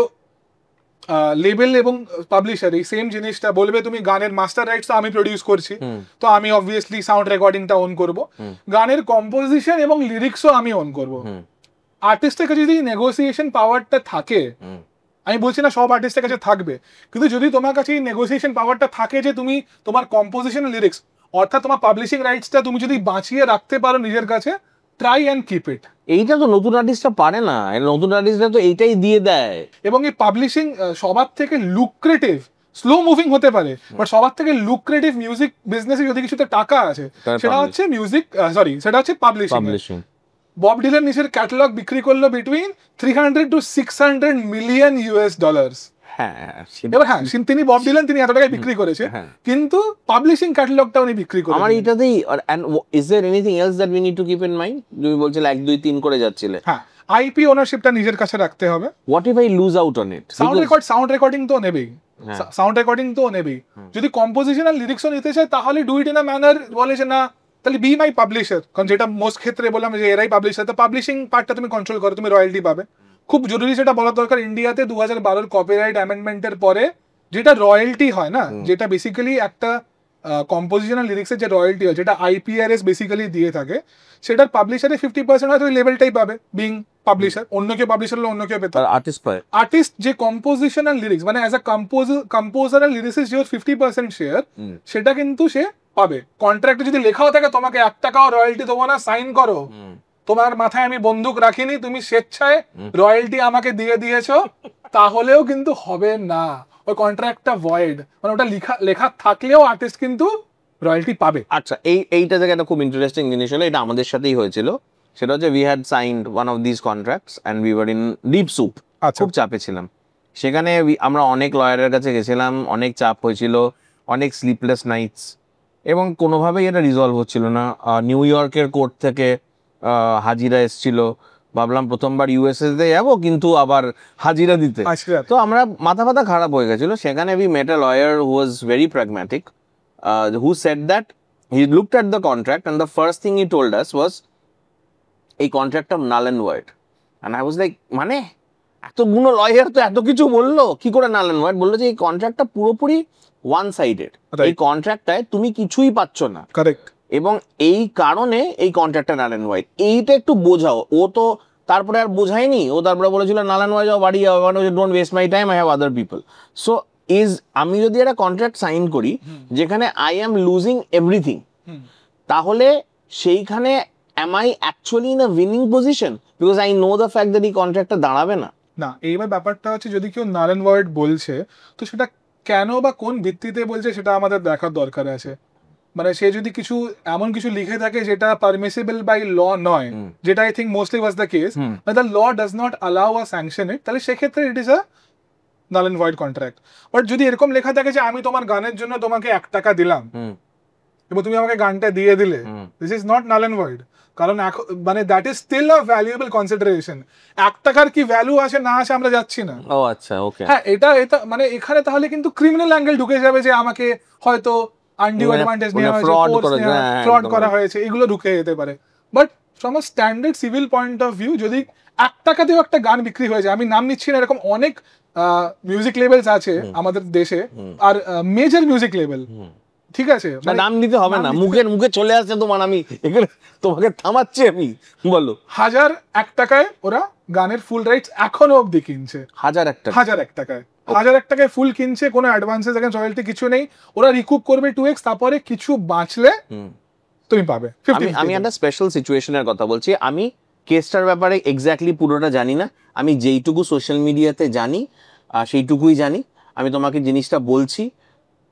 লেবেল এবং পাবলিশার এই সেম জিনিসটা বলবে, তুমি গানের মাস্টার রাইটস আমি প্রডিউস করছি, তো আমি অবভিয়াসলি সাউন্ড রেকর্ডিংটা অন করব, গানের কম্পোজিশন এবং লিরিক্সও আমি অন করব। আর্টিস্টের কাছে যদি নেগোসিয়েশন পাওয়ারটা থাকে, আমি বলছি না সব আর্টিস্টের কাছে থাকবে, কিন্তু যদি তোমার কাছে নেগোসিয়েশন পাওয়ারটা থাকে যে তুমি তোমার কম্পোজিশন লিরিক্স অর্থাৎ তোমার পাবলিশিং রাইটসটা তুমি যদি বাঁচিয়ে রাখতে পারো নিজের কাছে, ট্রাই অ্যান্ড কিপ ইট। এইটা তো নতুন আর্টিস্টরা পারে না, নতুন আর্টিস্টরা তো এইটাই দিয়ে দেয়। এবং এই পাবলিশিং সবার থেকে লুক্রেটিভ, স্লো মুভিং হতে পারে, বাট সবার থেকে লুক্রেটিভ মিউজিক বিজনেসে যদি কিছুতে টাকা আছে সেটা হচ্ছে সেটা হচ্ছে পাবলিশিং। বব ডিলান নিজের ক্যাটালগ বিক্রি করলো বিটুইন 300 to 600 মিলিয়ন US$। এবার হ্যাঁ, তিনি বব ডিলান, তিনি এত টাকায় বিক্রি করেছে, কিন্তু পাবলিশিং ক্যাটালগটা উনি বিক্রি করেছেন। আমার এটাতেই, and is there anything else that we need to keep in mind? তুমি বলছিলে 1 2 3 করে যাচ্ছিলে। হ্যাঁ, আইপি ওনারশিপটা নিজের কাছে রাখতে হবে। What if I lose out on it? Sound recording তো নেবেই, সাউন্ড রেকর্ডিং তো নেবেই। যদি কম্পোজিশন আর লিরিক্সও নিতে চায় তাহলে do it in a manner, বলে যে না তাহলে বি মাই পাবলিশার, কারণ যেটা মোস্ট ক্ষেত্রে বললাম যে এরাই পাবলিশার, তো পাবলিশিং পার্টটা তুমি কন্ট্রোল করো, তুমি রয়্যালটি পাবে। খুব জরুরি সেটা বলা দরকার, ইন্ডিয়াতে 2012 কপিরাইট অ্যামেন্ডমেন্টের পরে যেটা রয়্যালটি হয় না, যেটা বেসিক্যালি একটা কম্পোজিশন আর লিরিক্সের যে রয়্যালটি হয়, যেটা আইপিআরএস বেসিক্যালি দিয়ে থাকে, সেটার পাবলিশারে 50% হয়তো ওই লেভেলটাই পাবে বিং পাবলিশার, অন্য কেউ পাবলিশার হলে অন্য কেউ পেত। আর্টিস্ট পায়, আর্টিস্ট যে কম্পোজিশন আর লিরিক্স মানে অ্যাজ আ কম্পোজার আর লিরিক্সিস্ট যে 50% শেয়ার, সেটা কিন্তু সে পাবে। কন্ট্রাক্টে যদি লেখাও থাকে তোমাকে 1 টাকাও রয়্যালটি দেবো না, সাইন করো, তোমার মাথায় আমি বন্দুক রাখিনি, তুমি স্বেচ্ছায় রয়্যালটি আমাকে দিয়ে দিয়েছো, তাহলেও কিন্তু হবে না, ওই কন্ট্রাক্টটা ভয়েড, মানে ওটা লেখা থাকলেও আর্টিস্ট কিন্তু রয়্যালটি পাবে। আচ্ছা, এইটা থেকে একটা খুব ইন্টারেস্টিং জিনিস হলো, এটা আমাদের সাথেই হয়েছিল, সেটা হচ্ছে we had signed one of this contracts and we were in deep soup, খুব চাপে ছিলাম। সেখানে আমরা অনেক লয়ারের কাছে গেছিলাম, অনেক চাপ হয়েছিল, অনেক স্লিপলেস নাইটস, এবং কোনোভাবেই এটা রিজলভ হচ্ছিল না। নিউ ইয়র্কের কোর্ট থেকে হাজিরা এসেছিল, ভাবলাম প্রথমবার ইউএসএতে যাবো, কিন্তু আবার হাজিরা দিতে, তো আমরা মাথা খারাপ হয়ে গেছিল। সেখানে we met a lawyer who was very pragmatic, who said that he looked at the contract and the first thing he told us was এই কন্ট্রাক্টটা null and void, and I was like, মানে এতগুলো lawyer তো এত কিছু বললো, কি করে null and void? বললো যে এই কন্ট্রাক্টটা পুরোপুরি ওয়ান সাইডেড, এই কন্ট্রাক্টটায় তুমি কিছুই পাচ্ছ না, কারেক্ট, এবং এই কারণে এই কন্ট্রাক্টটা null and void, এইটা একটু বোঝাও। ও তো তারপরে আর বোঝায়নি, ও তারপরে বলেছিল null and void, যাও বাড়ি যাও, don't waste my time, I have other people. So আমি যদি একটা কন্ট্রাক্ট সাইন করি যেখানে আই এম লুজিং এভরিথিং, তাহলে সেইখানে am I actually in a winning position because I know the fact that এই কন্ট্রাক্টটা দাঁড়াবে না? না, এইবার ব্যাপারটা হচ্ছে যদি কেউ null and void বলছে, তো সেটা কেন বা কোন ভিত্তিতে বলছে সেটা আমাদের দেখার দরকার আছে। মানে সে যদি কিছু এমন কিছু লিখে থাকে যেটা পারমিসিবল বাই ল নয়, যেটা I think mostly was the case, the law does not allow a sanction it, তাহলে সেক্ষেত্রে it is a null and void contract. But যদি এরকম লেখা থাকে যে আমি তোমার গানের জন্য তোমাকে 1 টাকা দিলাম এবং তুমি আমাকে গানটা দিয়ে দিলে, this is not null and void, কারণ মানে that is still a valuable consideration. 1 টাকার কি ভ্যালু আছে না আছে আমরা যাচ্ছি না। ও আচ্ছা, ওকে, হ্যাঁ, এটা মানে এখানে তাহলে কিন্তু ক্রিমিনাল অ্যাঙ্গেল ঢুকে যাবে, যে আমাকে হয়তো আনডিউ অ্যাডভান্টেজ নেওয়া হয়েছে, ফ্রড করা হয়েছে, এগুলো ঢুকে যেতে পারে। But from a standard civil point of view, যদি 1 টাকাতেও একটা গান বিক্রি হয়ে যায়, আমি নাম নিচ্ছি না, এরকম অনেক মিউজিক লেভেলস আছে আমাদের দেশে, আর মেজর মিউজিক লেভেল, ঠিক আছে, নাম নিতে হবে না, মুখে চলে আসছে তোমার, আমি এখানে তোমাকে থামাচ্ছি, আমি বলো 1,001 টাকায় ওরা গানের ফুল রাইটস এখনো অবধি কিনছে, 1,001 টাকা, 1,001 টাকায়, 1,001 টাকায় ফুল কিনছে, কোনো অ্যাডভান্সেস এখানে রয়্যালটি কিছু নেই, ওরা রিকুপ করবে 2x, তারপরে কিছু বাঁচলে তুমি পাবে। আমি একটা স্পেশাল সিচুয়েশনের কথা বলছি, আমি কেসটার ব্যাপারে এক্স্যাক্টলি পুরোটা জানি না, আমি যেইটুকু সোশ্যাল মিডিয়াতে জানি সেইটুকুই জানি, আমি তোমাকে জিনিসটা বলছি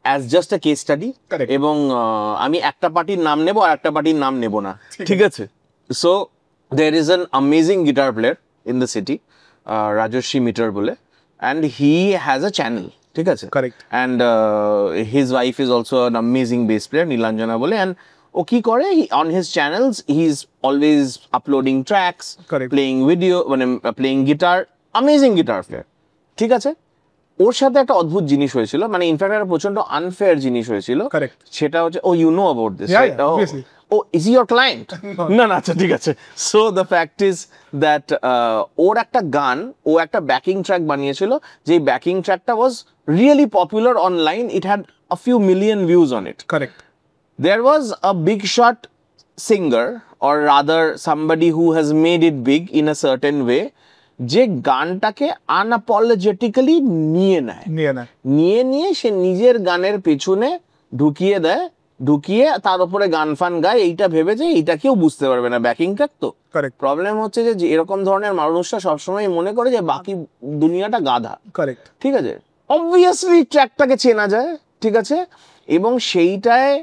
as just a case study, এবং আমি একটা পার্টির নাম নেব আর একটা পার্টির নাম নেব না, ঠিক আছে? So there is an amazing guitar player in the city, Rajarshi Mitter বলে, and he has a channel, ঠিক আছে, correct, and his wife is also an amazing bass player, Nilanjana বলে, অ্যান্ড ও কি করে, on his channels he is always uploading tracks, playing video, মানে playing guitar, amazing guitar player, ঠিক আছে? ওর সাথে একটা অদ্ভুত জিনিস হয়েছিল, মানে ইনফ্যাক্ট একটা প্রচন্ড আনফেয়ার জিনিস হয়েছিল, সেটা হচ্ছে, ও ইউ নো অ্যাবাউট দিস, ও ইজ ইউর ক্লায়েন্ট? না না, আচ্ছা ঠিক আছে। So the fact is that ওর একটা গান, ও একটা ব্যাকিং ট্র্যাক বানিয়েছিল, যে ব্যাকিং ট্র্যাকটা was really popular online, it had a few million views on it, correct. There was a big shot singer, or rather somebody who has made it big in a certain way, যে গানটাকে আনঅ্যাপোলজেটিক্যালি নিয়ে সে নিজের গানের পেছনে ঢুকিয়ে দেয়, ঢুকিয়ে তার উপরে গান ফান গায়, এইটা ভেবে যে এইটা কেউ বুঝতে পারবে না, ব্যাকিং ট্র্যাক তো। প্রবলেম হচ্ছে যে এরকম ধরনের মানুষরা সবসময় মনে করে যে বাকি দুনিয়াটা গাধা, কারেক্ট, ঠিক আছে? অবভিয়াসলি ট্র্যাকটাকে চেনা যায়, ঠিক আছে, এবং সেইটায়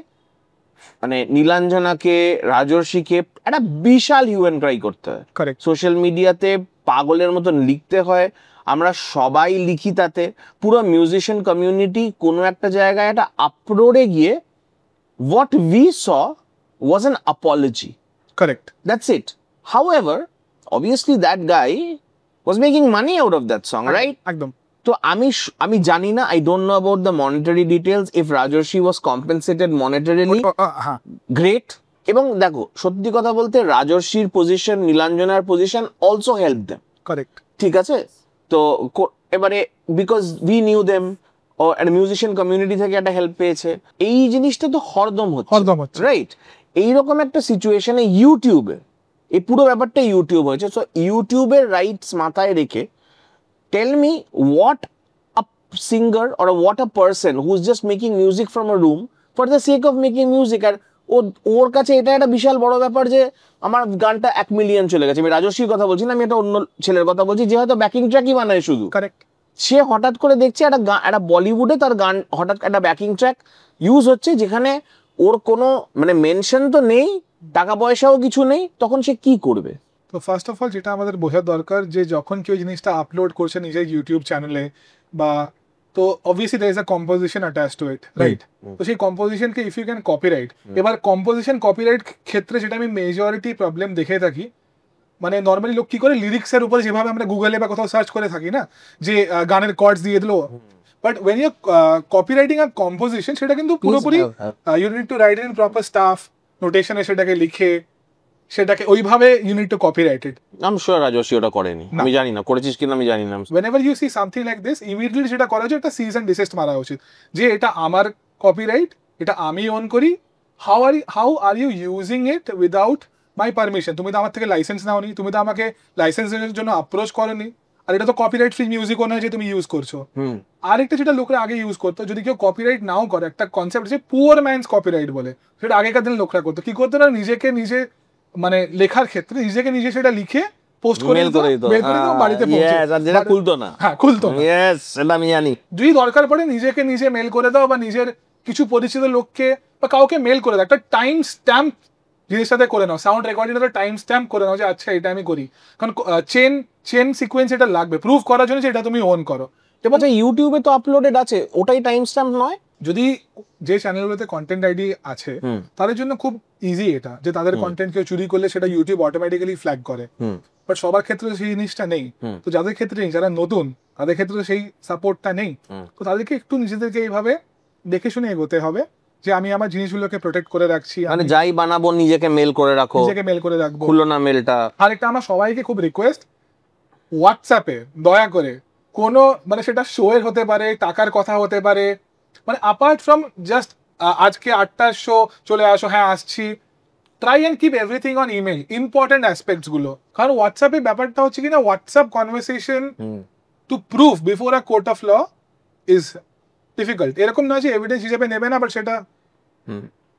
মানে নীলাঞ্জনাকে, রাজর্ষিকে একটা বিশাল হিউম্যান ক্রাই করতে হয়, সোশ্যাল মিডিয়াতে পাগলের মতন লিখতে হয়, আমরা সবাই লিখি, তাতে পুরো মিউজিশিয়ান কমিউনিটি কোনো একটা জায়গায় একটা আপলোডে গিয়ে what we saw was an apology, correct, that's it. However, obviously that guy was making money out of that song, right? একদম। তো আমি জানি না, I don't know about the monetary details. If Rajarshi was compensated monetarily, great. এবং দেখো সত্যি কথা বলতে রাজর্ষির পজিশন, নীলাঞ্জনার position also help them, correct. ঠিক আছে? তো এবারে বিকজ উই নিউ দেম, ও একটা মিউজিশিয়ান কমিউনিটি থেকে একটা হেল্প পেয়েছে, এই জিনিসটা তো হরদম হচ্ছে, রাইট? এইরকম একটা সিচুয়েশনে ইউটিউবে এই পুরো ব্যাপারটা ইউটিউব হয়েছে। সো ইউটিউবের রাইটস মাথায় রেখে tell me what a singer or what a person who is just making music from a room for the sake of making music, আর ওর কাছে এটা একটা বিশাল বড় ব্যাপার যে আমার গানটা 1 মিলিয়ন চলে গেছে। আমি রাজস্বীর কথা বলছি না, আমি একটা অন্য ছেলের কথা বলছি যে হয়তো ব্যাকিং ট্র্যাকই বানায় শুধু। কারেক্ট। সে হঠাৎ করে দেখছে একটা বলিউডে তার গান হঠাৎ একটা ব্যাকিং ট্র্যাক ইউজ হচ্ছে যেখানে ওর কোনো মানে মেনশন তো নেই, টাকা পয়সাও কিছু নেই, তখন সে কি করবে? তো ফার্স্ট অফ অল যেটা আমাদের বোঝা দরকার যে যখন কেউ জিনিসটা আপলোড করছে নিজের ইউটিউব চ্যানেলে বা, তো obviously there is a composition attached to it, right? তো সেই কম্পোজিশনকে ইফ ইউ ক্যান কপিরাইট, এবার কম্পোজিশন কপিরাইট ক্ষেত্রে যেটা আমি মেজরিটি প্রবলেম দেখে থাকি, মানে নর্মালি লোক কি করে লিরিক্সের উপরে যেভাবে আমরা গুগলে বা কোথাও সার্চ করে থাকি না, যে গানের কর্ডস দিয়ে দিল, but when you copyrighting a composition সেটা কিন্তু পুরোপুরি you need to write in proper staff নোটেশনে, সেটাকে লিখে সেটাকে ওইভাবে you need to copyright it. I am sure Rajarshi ওটা করেনি, আমি জানি না করেছিস কিনা, আমি জানি না। whenever you see something like this immediately সেটা করা উচিত, একটা সিজ এন্ড ডিসেস্ট মারা উচিত যে এটা আমার কপিরাইট, এটা আমি অন করি, how are you using it without my permission? তুমি তো আমার থেকে লাইসেন্স নাওনি, তুমি তো আমাকে লাইসেন্সের জন্য অ্যাপ্রোচ করোনি, আর এটা তো কপিরাইট ফ্রি মিউজিকও নয় যে তুমি ইউজ করছো। আরেকটা যেটা লোকরা আগে ইউজ করতো, যদি কেউ কপিরাইট নাও করে, একটা কনসেপ্ট আছে পুয়ার ম্যানস কপিরাইট বলে, সেটা আগেকার দিনে লোকরা করতো। কি করতো না, নিজেকে নিজে মানে লেখার ক্ষেত্রে নিজেকে নিজে সেটা লিখে পোস্ট করে দিত, বাড়িতে পৌঁছে, যেটা খুলতো না। হ্যাঁ, খুলতো না। ইয়েস, এটা আমি জানি। যদি দরকার পড়ে নিজেকে নিজে মেল করে দাও, বা নিজের কিছু পরিচিত লোককে বা কাউকে মেল করে দাও, একটা টাইম স্ট্যাম্প জিনিসটাতে করে নাও, সাউন্ড রেকর্ডিংটা টাইম স্ট্যাম্প করে নাও যে আচ্ছা এটা আমি করি, কারণ চেন সিকোয়েন্স এটা লাগবে প্রুফ করার জন্য যে এটা তুমি ওন করো। এবং ইউটিউবে তো আপলোডেড আছে, ওটাই টাইম স্ট্যাম্প নয়? যদি যে চ্যানেলগুলোতে কন্টেন্ট আইডি আছে তাদের জন্য খুব ইজি এটা, যে তাদের কন্টেন্ট কেউ চুরি করলে সেটা ইউটিউব অটোমেটিক্যালি ফ্ল্যাগ করে, বাট সবার ক্ষেত্রে সেই জিনিসটা নেই। তো যাদের ক্ষেত্রে নেই, যারা নতুন, তাদের ক্ষেত্রে সেই সাপোর্টটা নেই, তো তাদেরকে একটু নিজেদেরকে এইভাবে দেখে শুনে এগোতে হবে যে আমি আমার জিনিসগুলোকে প্রোটেক্ট করে রাখছি, মানে যাই বানাবো নিজেকে মেল করে রাখো, নিজেকে মেল করে রাখবো, খুলো না মেলটা। আরেকটা আমার সবাইকে খুব রিকোয়েস্ট, হোয়াটসঅ্যাপে দয়া করে কোনো মানে সেটা শো এর হতে পারে, টাকার কথা হতে পারে, মানে অ্যাপার্ট ফ্রম জাস্ট আজকে 8টার শো চলে আসো, হ্যাঁ আসছি, try and keep everything on email, important aspects গুলো। কারণ হোয়াটসঅ্যাপে ব্যাপারটা হচ্ছে কিনা, WhatsApp conversation to prove before a court of law is difficult. এরকম নয় যে এভিডেন্স হিসেবে নেবে না, বাট সেটা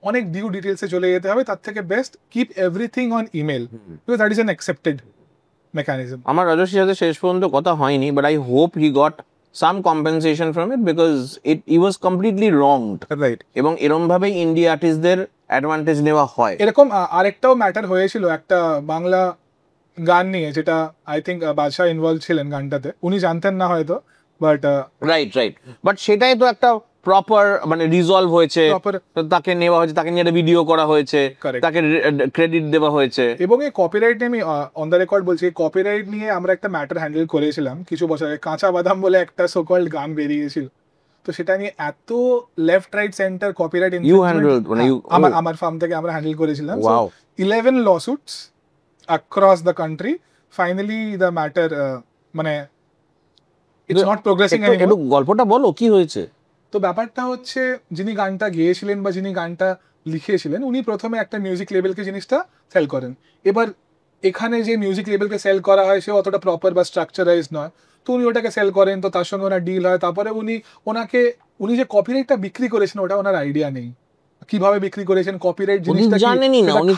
অনেক ডিউ ডিটেলসে চলে যেতে হবে। তার থেকে best keep everything on email, because that is an accepted mechanism. আমার রাজস্বীর সাথে শেষ পর্যন্ত কথা হয়নি, but I hope he got some compensation from it because he was completely wronged, right? এবং এরকম ভাবে ইন্ডিয়া আর্টিস্টদের অ্যাডভান্টেজ নেওয়া হয়। এরকম আরেকটাও ম্যাটার হয়েছিল একটা বাংলা গান নিয়ে, যেটা আই থিঙ্ক বাদশা ইনভলভ ছিলেন গানটাতে, উনি জানতেন না হয়তো, বাট রাইট, বাট সেটাই তো একটা প্রপার মানে রিজলভ হয়েছে, তাকে নেওয়া হয়েছে, তাকে নিয়ে একটা ভিডিও করা হয়েছে, তাকে ক্রেডিট দেওয়া হয়েছে। এবং এই কপিরাইট নিয়ে আমি অন দ্য রেকর্ড বলছি, কপিরাইট নিয়ে আমরা একটা ম্যাটার হ্যান্ডেল করেছিলাম কিছু বছর আগে। কাঁচা বাদাম বলে একটা সোকল্ড গান বেরিয়েছিল, তো সেটা নিয়ে এত লেফট রাইট সেন্টার কপিরাইট আমার ফার্ম থেকে আমরা হ্যান্ডেল করেছিলাম। 11 lawsuits across the country. Finally the matter মানে it's not progressing anymore. একটু গল্পটা বলো কি হয়েছে। তো ব্যাপারটা হচ্ছে, যিনি গানটা গেয়েছিলেন বা যিনি গানটা লিখেছিলেন, উনি প্রথমে একটা মিউজিক লেবেলকে জিনিসটা সেল করেন। এবার এখানে যে মিউজিক লেবেলকে সেল করা হয় সে অতটা প্রপার বা স্ট্রাকচারাইজ নয়, তো উনি ওটাকে সেল করেন, তো তার সঙ্গে ওনার ডিল হয়। তারপরে উনি যে কপিরাইটটা বিক্রি করেছেন ওটা ওনার আইডিয়া নেই, কিভাবে বিক্রি করেছেন কপিরাইট জিনিসটা,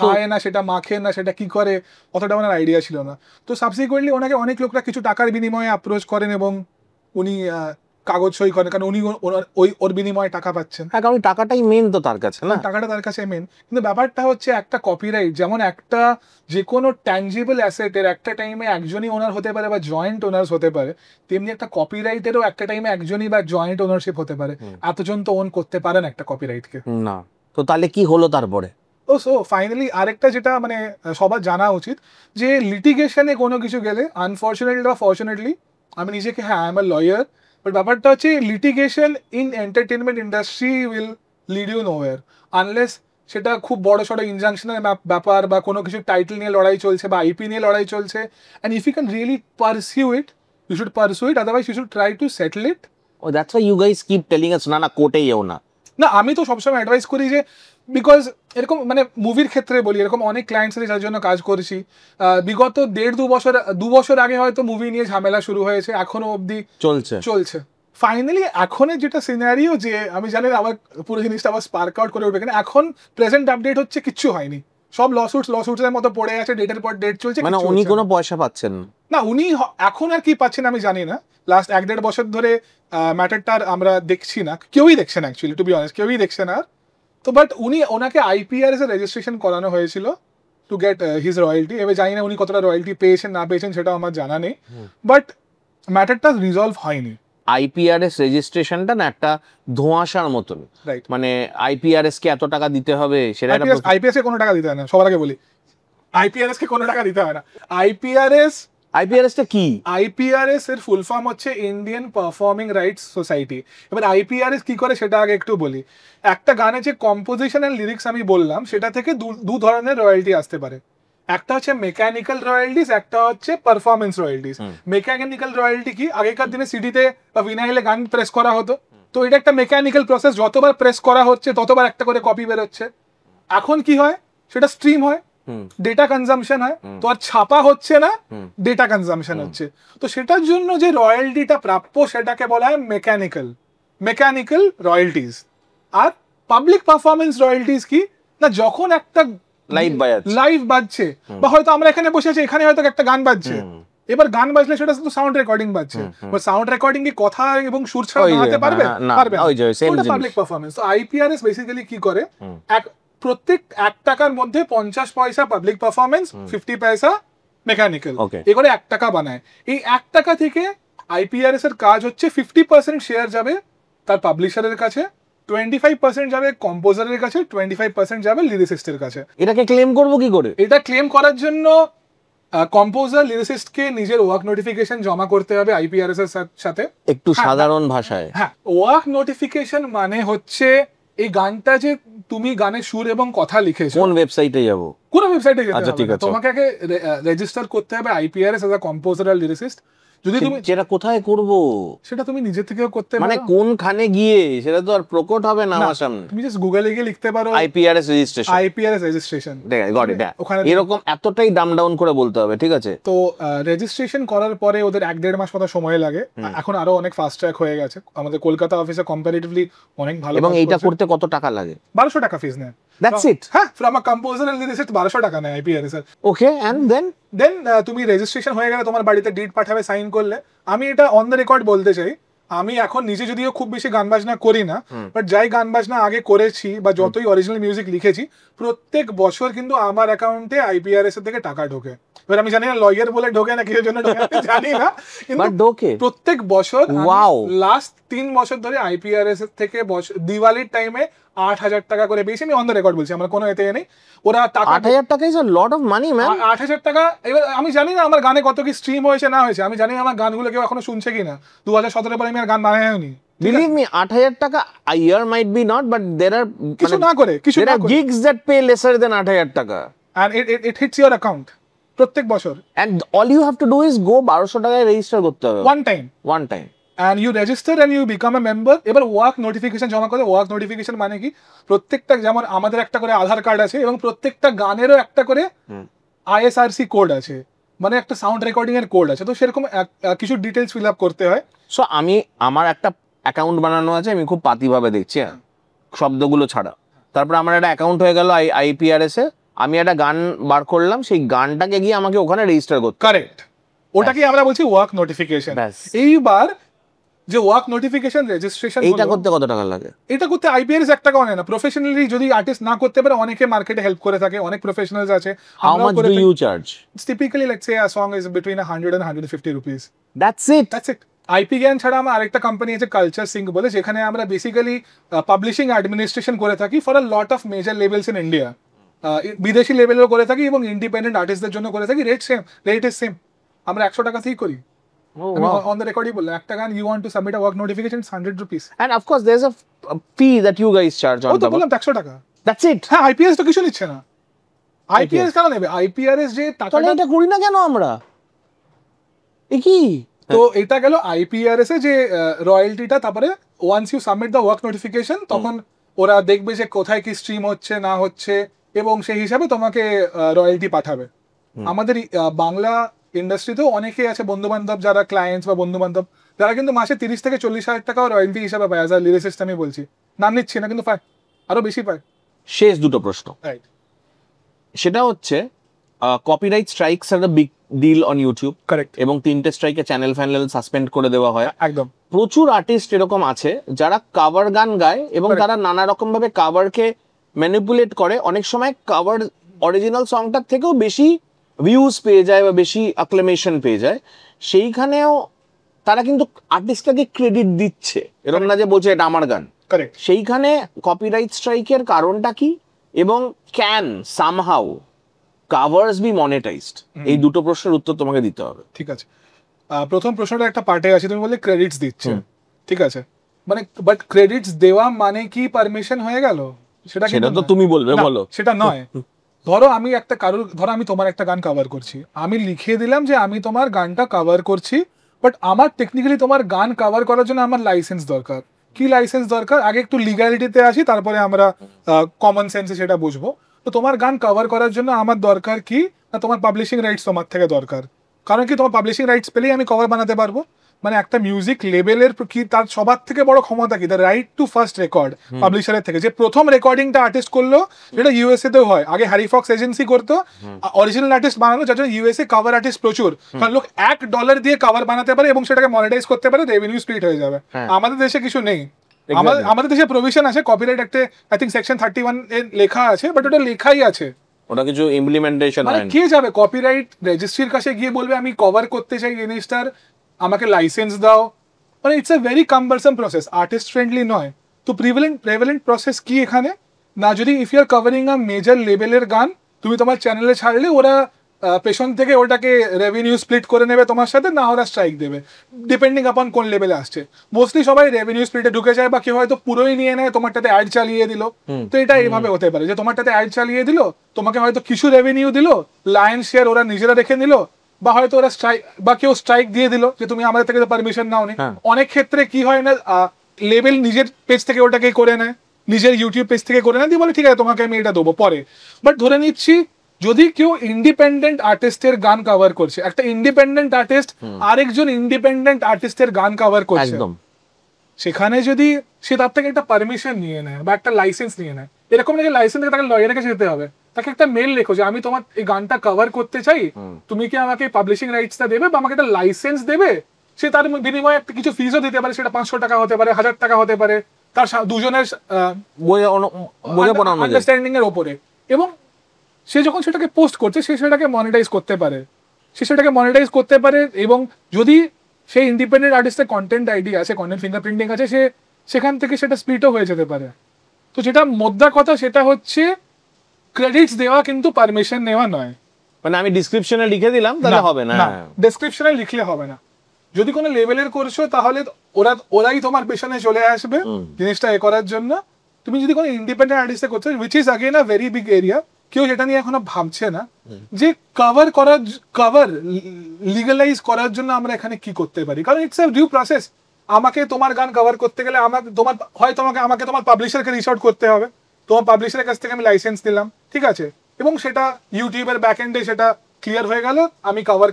খায় না সেটা, মাখে না সেটা, কি করে, অতটা ওনার আইডিয়া ছিল না। তো সাবসিকুয়েন্টলি ওনাকে অনেক লোকরা কিছু টাকার বিনিময়ে অ্যাপ্রোচ করেন এবং উনি কাগজ সই করেন, কারণ উনি ওর বিনিময়ে টাকা পাচ্ছেন। হ্যাঁ, কারণ টাকাটাই মেন তো তার কাছে, না? টাকাটা তার কাছে মেন। কিন্তু ব্যাপারটা হচ্ছে একটা কপিরাইট যেমন একটা যে কোনো ট্যাঞ্জিবল অ্যাসেটের একটা টাইমে একজনই ওনার হতে পারে বা জয়েন্ট ওনার্স হতে পারে, তেমনি একটা কপিরাইটেরও একটা টাইমে একজনই বা জয়েন্ট ওনারশিপ হতে পারে। এতজন তো ওন করতে পারেন একটা কপিরাইটকে না। তো তাহলে কি হলো তারপরে? সো ফাইনালি আরেকটা যেটা মানে সবার জানা উচিত, যে লিটিগেশনে কোনো কিছু গেলে, আনফর্চুনেটলি বা ফর্চুনেটলি, আমি নিজেকে হ্যাঁ I am a lawyer, but ব্যাপারটা হচ্ছে litigation in entertainment industry will lead you nowhere unless সেটা খুব বড় সড়ো ইনজাংশনের ব্যাপার বা কোনো কিছু টাইটেল নিয়ে লড়াই চলছে বা আইপি নিয়ে লড়াই চলছে, and if you can really pursue it, you should pursue it, otherwise you should try to settle it. Oh that's why you guys keep telling us না কোর্টে যেও না। না, আমি তো সবসময় অ্যাডভাইস করি যে, বিকজ এরকম মানে মুভির ক্ষেত্রে বলি, এরকম অনেক ক্লায়েন্টস যার জন্য কাজ করেছি, বিগত 1.5-2 বছর আগে হয়তো মুভি নিয়ে ঝামেলা শুরু হয়েছে, এখনো অবধি চলছে। ফাইনালি এখনের যেটা সিনারিও, যে আমি জানি আমার পুরো জিনিসটা আবার স্পার্ক আউট করে উঠবে, কেন এখন প্রেজেন্ট আপডেট হচ্ছে কিচ্ছু হয়নি, সব লসুটসের মতো পড়ে আছে, ডেটের পর ডেট চলছে। মানে উনি কোনো পয়সা পাচ্ছেন না, উনি এখন আর কি পাচ্ছেন আমি জানি না, লাস্ট 1-1.5 বছর ধরে ম্যাটারটা আমরা দেখছি না, কেউই দেখছে না অ্যাকচুয়ালি, টু বি অনেস্ট, কেউই দেখছে না। তো বাট ওনাকে আইপিআরএস এর রেজিস্ট্রেশন করানো হয়েছিল টু গেট হিজ রয়্যালটি। এবার জানি না উনি কতটা রয়্যালটি পেয়েছেন না পেয়েছেন সেটা আমার জানা নেই, বাট ম্যাটারটা রিজলভ হয়নি। আইপিআরএস রেজিস্ট্রেশনটা না একটা ধোঁয়াশার মতন, রাইট? মানে আইপিআরএস কে এত টাকা দিতে হবে সেটা আইপিএস কে কোনো টাকা দিতে হয় না, সবার আগে বলি, আইপিআরএস কে কোনো টাকা দিতে হয় না। আইপিআরএস টা কি? আইপিআরএস এর ফুল ফর্ম হচ্ছে ইন্ডিয়ান পারফর্মিং রাইটস সোসাইটি। এবার আইপিআরএস কি করে সেটা আগে একটু বলি। একটা গানে যে কম্পোজিশন এন্ড লিরিক্স আমি বললাম, সেটা থেকে দু ধরনের রয়্যালটি আসতে পারে। একটা হচ্ছে মেকানিক্যাল রয়্যালটিস, একটা হচ্ছে পারফরমেন্স রয়্যালটিস। মেকানিক্যাল রয়্যালটি কি, আগেকার দিনে সিডিতে বা ভিনাইলে গান প্রেস করা হতো, তো এটা একটা মেকানিক্যাল প্রসেস, যতবার প্রেস করা হচ্ছে ততবার একটা করে কপি বেরোচ্ছে। এখন কি হয়, সেটা স্ট্রিম হয়, ডেটা কনজাম্পশন হয়, তো আর ছাপা হচ্ছে না, ডেটা কনজাম্পশন হচ্ছে। তো সেটার জন্য যে রয়্যালটিটা প্রাপ্য সেটাকে বলা হয় মেকানিক্যাল রয়্যালটিস। আর পাবলিক পারফরমেন্স রয়্যালটিস কি না, যখন একটা লাইভ বাজছে বা হয়তো আমরা এখানে বসে আছি, এখানে হয়তো একটা গান বাজছে, এবার গান বাজলে সেটা শুধু সাউন্ড রেকর্ডিং বাজছে, বাট সাউন্ড রেকর্ডিং কি কথা এবং সুর ছাড়া বানাতে পারবে? পারবে না, ওটা পাবলিক পারফরমেন্স। তো আইপিআরএস বেসিক্যালি কি করে, প্রত্যেক 1 টাকার মধ্যে 50 পয়সা পাবলিক পারফরমেন্স, 50 পয়সা মেকানিক্যাল, এই করে 1 টাকা বানায়। এই 1 টাকা থেকে আইপিআরএস এর কাজ হচ্ছে 50% শেয়ার যাবে তার পাবলিশারের কাছে, 25% যাবে কম্পোজারের কাছে, 25% যাবে লিরিসিস্টের কাছে। এটাকে ক্লেম করবো কি করে? এটা ক্লেম করার জন্য কম্পোজার লিরিসিস্টকে নিজের ওয়ার্ক নোটিফিকেশন জমা করতে হবে আইপিআরএস এর সাথে। একটু সাধারণ ভাষায়, হ্যাঁ, ওয়ার্ক নোটিফিকেশন মানে হচ্ছে এই গানটা যে তুমি গানে সুর এবং কথা লিখেছো, কোন ওয়েবসাইটে যাব? কোন ওয়েবসাইটে যেতে আচ্ছা, ঠিক হবে, আছে। তোমাকে আগে রেজিস্টার করতে হবে আইপিআরএস এজ আ কম্পোজার আর লিরিসিস্ট। যদি তুমি যেটা কোথায় করব, সেটা তুমি নিজে থেকেও করতে পারো, মানে কোনখানে গিয়ে, সেটা তো আর প্রকট হবে না আমার সামনে। তুমি জাস্ট গুগলে গিয়ে লিখতে পারো আইপিআরএস রেজিস্ট্রেশন, গট ইট। ওখানে এরকম এতটাই ডাম ডাউন করে বলতে হবে, ঠিক আছে? তো রেজিস্ট্রেশন করার পরে ওদের 1-1.5 মাস মতো সময় লাগে। এখন আরো অনেক ফাস্ট ট্র্যাক হয়ে গেছে, আমাদের কলকাতা অফিসে কম্পারেটিভলি অনেক ভালো। এবং এইটা করতে কত টাকা লাগে? 1200 টাকা ফিস নেয়। That's it. হ্যাঁ, from a composer and lyricist 1200 টাকা নেয় আইপিআরএস এর। ওকে, এন্ড দেন তুমি রেজিস্ট্রেশন হয়ে গেলে তোমার বাড়িতে ডিড পাঠাবে, সাইন করলে। আমি এটা অন দ্য রেকর্ড বলতে চাই, আমি এখন নিজে যদিও খুব বেশি গান বাজনা করি না, বাট যাই গান বাজনা আগে করেছি বা যতই অরিজিনাল মিউজিক লিখেছি, প্রত্যেক বছর কিন্তু আমার অ্যাকাউন্টে আইপিআরএস এর থেকে টাকা ঢোকে। এবার আমি জানি না লয়ার বলে ঢোকে না কিসের জন্য ঢোকে জানি না, কিন্তু প্রত্যেক বছর লাস্ট 3 বছর ধরে আইপিআরএস এর থেকে দিওয়ালির টাইমে 8,000 টাকা করে পেয়েছি। আমি অন দ্য রেকর্ড বলছি, আমার কোনো এতে নেই। ওরা টাকা 8,000 টাকা is a lot of money man. 8,000 টাকা। এবার আমি জানি না আমার গানে কত কি স্ট্রিম হয়েছে না হয়েছে, আমি জানি না আমার গানগুলো কেউ এখনো শুনছে কিনা। 2017 পরে আমি আর গান বানাইনি। Believe me, 8,000 টাকা a year might be not, but there are কিছু না করে gigs that pay lesser than 8,000 টাকা, and it hits your account প্রত্যেক বছর। and all you have to do is go 1200 টাকায় রেজিস্টার করতে হবে one time and you register and you become a member। এবার ওয়ার্ক নোটিফিকেশন জমা করে। Work notification মানে কি, প্রত্যেকটা, যেমন আমাদের একটা করে আধার কার্ড আছে এবং প্রত্যেকটা গানেরও একটা করে আইএসআরসি কোড আছে, মানে একটা সাউন্ড রেকর্ডিং এর কোড আছে। তো সেরকম কিছু ডিটেলস ফিল আপ করতে হয়। সো আমার একটা অ্যাকাউন্ট বানানো আছে, আমি খুব পাতিভাবে দেখছি, শব্দগুলো ছাড়া। তারপর আমার একটা অ্যাকাউন্ট হয়ে গেল আইপিআরএস এ, আমি একটা গান বার করলাম, সেই গানটাকে গিয়ে আমাকে ওখানে রেজিস্টার করতে। কারেক্ট, ওটাকে আমরা বলছি ওয়ার্ক নোটিফিকেশন। এইবার যে ওয়ার্ক নোটিফিকেশন রেজিস্ট্রেশন, এইটা করতে কত টাকা লাগে? এটা করতে আইপিআরএস 1 টাকাও নেয় না। প্রফেশনালি যদি আর্টিস্ট না করতে পারে, অনেকে মার্কেটে হেল্প করে থাকে, অনেক প্রফেশনালস আছে। How much do you charge? Typically let's say a song is between 100 and 150 rupees. That's it. IP Gyan ছাড়া আমার আরেকটা কোম্পানি আছে কালচার সিঙ্ক বলে, যেখানে আমরা বেসিক্যালি পাবলিশিং অ্যাডমিনিস্ট্রেশন করে থাকি for a lot of major levels in India. বিদেশি লেভেলেও করে থাকি এবং ইন্ডিপেন্ডেন্ট আর্টিস্টদের জন্য করে থাকি। Rate is same. আমরা 100 টাকাতেই করি। On the record, একটা গান you want to submit a work notification, it's 100 rupees. And of course there's a fee that you guys charge on top. বললাম 100 টাকা। That's it. হ্যাঁ, আইপিআরএস তো কিছু নিচ্ছে না। আইপিআরএস কেন নেবে? আইপিআরএস যে তাহলে টাকাটা, এটা করি না কেন আমরা? এ কি? তো এটা গেল আইপিআরএস এ যে রয়্যালটিটা, তারপরে once you submit the work notification, তখন ওরা দেখবে যে কোথায় কি স্ট্রিম হচ্ছে না হচ্ছে, এবং সেই হিসাবে তোমাকে রয়্যালটি পাঠাবে। আমাদের বাংলা ইন্ডাস্ট্রিতেও অনেকেই আছে বন্ধু বান্ধব, যারা ক্লায়েন্টস বা বন্ধু বান্ধব, যারা কিন্তু মাসে 30 থেকে 40 হাজার টাকাও রয়্যালটি হিসাবে পায়। অ্যাজ আ লিরিসিস্ট আমি বলছি, নাম নিচ্ছি না, কিন্তু পায়, আরো বেশি পায়। শেষ দুটো প্রশ্ন, রাইট। সেটা হচ্ছে copyright strikes are the big deal on YouTube. Correct. এবং 3টে স্ট্রাইকে চ্যানেল ফ্যানেল সাসপেন্ড করে দেওয়া হয়। একদম। প্রচুর আর্টিস্ট এরকম আছে যারা কাভার গান গায় এবং Correct. তারা নানা রকম ভাবে কাভারকে ম্যানিপুলেট করে, অনেক সময় কাভার অরিজিনাল সংটার থেকেও বেশি ভিউজ পেয়ে যায় বা বেশি অ্যাক্লেমেশন পেয়ে যায়। সেইখানেও তারা কিন্তু আর্টিস্টটাকে ক্রেডিট দিচ্ছে, এরকম না যে বলছে এটা আমার গান। কারেক্ট। সেইখানে কপিরাইট স্ট্রাইকের কারণটা কি, এবং can somehow covers be monetized? এই দুটো প্রশ্নের উত্তর তোমাকে দিতে হবে। ঠিক আছে, প্রথম প্রশ্নটা একটা পার্টে আছে, তুমি বললে ক্রেডিটস দিচ্ছে, ঠিক আছে, মানে বাট ক্রেডিটস দেওয়া মানে কি পারমিশন হয়ে গেল? সেটা তো তুমি বলবে, বলো। সেটা নয়। ধরো আমি ধরো আমি তোমার একটা গান কভার করছি, আমি লিখে দিলাম যে আমি তোমার গানটা কভার করছি, বাট আমার টেকনিক্যালি তোমার গান কভার করার জন্য আমার লাইসেন্স দরকার। কি লাইসেন্স দরকার? আগে একটু লিগ্যালিটিতে আসি, তারপরে আমরা কমন সেন্সে সেটা বুঝবো। তো তোমার গান কভার করার জন্য আমার দরকার কি না, তোমার পাবলিশিং রাইটস তোমার থেকে দরকার। কারণ কি, তোমার পাবলিশিং রাইটস পেলেই আমি কভার বানাতে পারবো। মানে একটা মিউজিক লেভেলের কি তার সবার থেকে বড় ক্ষমতা কি? The right to first record, পাবলিশারের থেকে। যে প্রথম রেকর্ডিংটা আর্টিস্ট করলো, যেটা ইউএসএ তেও হয়, আগে হ্যারি ফক্স এজেন্সি করতো অরিজিনাল আর্টিস্ট বানানো, যার জন্য ইউএসএ কভার আর্টিস্ট প্রচুর, কারণ লোক $1 দিয়ে কভার বানাতে পারে এবং সেটাকে মনিটাইজ করতে পারে, রেভিনিউ স্প্লিট হয়ে যাবে। আমাদের দেশে কিছু নেই। আমাদের দেশে প্রভিশন আছে, কপিরাইট একটা আই থিংক সেকশন 31 এ লেখা আছে, বাট ওটা লেখাই আছে, ওটা কিছু ইমপ্লিমেন্টেশন মানে হয় না। কে যাবে কপিরাইট রেজিস্ট্রির কাছে গিয়ে বলবে আমি কভার করতে চাই জিনিসটার, আমাকে লাইসেন্স দাও? মানে it's a very cumbersome process, artist friendly নয়। তো প্রেভেলেন্ট প্রসেস কি এখানে না, যদি if you are covering a major লেভেলের গান, তুমি তোমার চ্যানেলে ছাড়লে ওরা পেছন থেকে ওটাকে রেভিনিউ স্প্লিট করে নেবে তোমার সাথে, না ওরা স্ট্রাইক দেবে, ডিপেন্ডিং আপন কোন লেভেলে আসছে। মোস্টলি সবাই রেভিনিউ স্প্লিটে ঢুকে যায়, বা কেউ হয়তো পুরোই নিয়ে নেয়, তোমারটাতে অ্যাড চালিয়ে দিল। তো এটা এইভাবে হতে পারে যে তোমারটাতে অ্যাড চালিয়ে দিল, তোমাকে হয়তো কিছু রেভিনিউ দিল, লায়ন শেয়ার ওরা নিজেরা রেখে নিল, বা হয়তো ওরা স্ট্রাইক বা কেউ স্ট্রাইক দিয়ে দিল যে তুমি আমাদের থেকে পারমিশন নাও নি। অনেক ক্ষেত্রে কি হয় না, লেভেল নিজের পেজ থেকে ওটাকে করে নেয়, নিজের ইউটিউব পেজ থেকে করে নেয়, দিয়ে বলে ঠিক আছে তোমাকে আমি এটা দেবো পরে। বাট ধরে নিচ্ছি যদি কেউ ইন্ডিপেন্ডেন্ট আর্টিস্টের গান কভার করছে, একটা ইন্ডিপেন্ডেন্ট আর্টিস্ট আরেকজন ইন্ডিপেন্ডেন্ট আর্টিস্টের গান কভার করছে, সেখানে যদি সে তার থেকে একটা পারমিশন নিয়ে নেয় বা একটা লাইসেন্স নিয়ে নেয়, এরকম নাকি লাইসেন্স থেকে তাকে লয়ারের কাছে যেতে হবে, তাকে একটা মেল লেখো যে আমি তোমার এই গানটা কভার করতে চাই, তুমি কি আমাকে পাবলিশিং রাইটসটা দেবে বা আমাকে একটা লাইসেন্স দেবে? সে তার বিনিময়ে একটা কিছু ফিজও দিতে পারে, সেটা 500 টাকা হতে পারে, 1000 টাকা হতে পারে, তার দুজনের আন্ডারস্ট্যান্ডিং এর ওপরে। এবং সে যখন সেটাকে পোস্ট করছে, সে সেটাকে মনিটাইজ করতে পারে, এবং যদি সেই ইন্ডিপেন্ডেন্ট আর্টিস্টের কন্টেন্ট আইডি আছে, কন্টেন্ট ফিঙ্গারপ্রিন্টিং আছে, সে সেখান থেকে সেটা স্প্লিটও হয়ে যেতে পারে। তো যেটা মোদ্দা কথা সেটা হচ্ছে ক্রেডিটস দেওয়া কিন্তু পারমিশন নেওয়া নয়। মানে আমি ডেসক্রিপশনে লিখে দিলাম তাহলে হবে না? ডেসক্রিপশনে লিখলে হবে না। যদি কোনো লেভেলের করছো তাহলে ওরাই তোমার পেছনে চলে আসবে জিনিসটা করার জন্য। তুমি যদি কোনো ইন্ডিপেন্ডেন্ট আর্টিস্টে করছো, which is again a very big area, কেউ সেটা নিয়ে এখনো ভাবছে না যে কভার লিগালাইজ করার জন্য আমরা এখানে কি করতে পারি। কারণ ইটস আ ডিউ প্রসেস। আমাকে তোমার গান কভার করতে গেলে আমাকে তোমার পাবলিশারকে রিচ আউট করতে হবে, তোমার পাবলিশারের কাছ থেকে আমি লাইসেন্স নিলাম, ঠিক আছে, এবং সেটা ইউটিউবের ব্যাক এন্ডে সেটা ক্লিয়ার হয়ে গেল, আমি কভার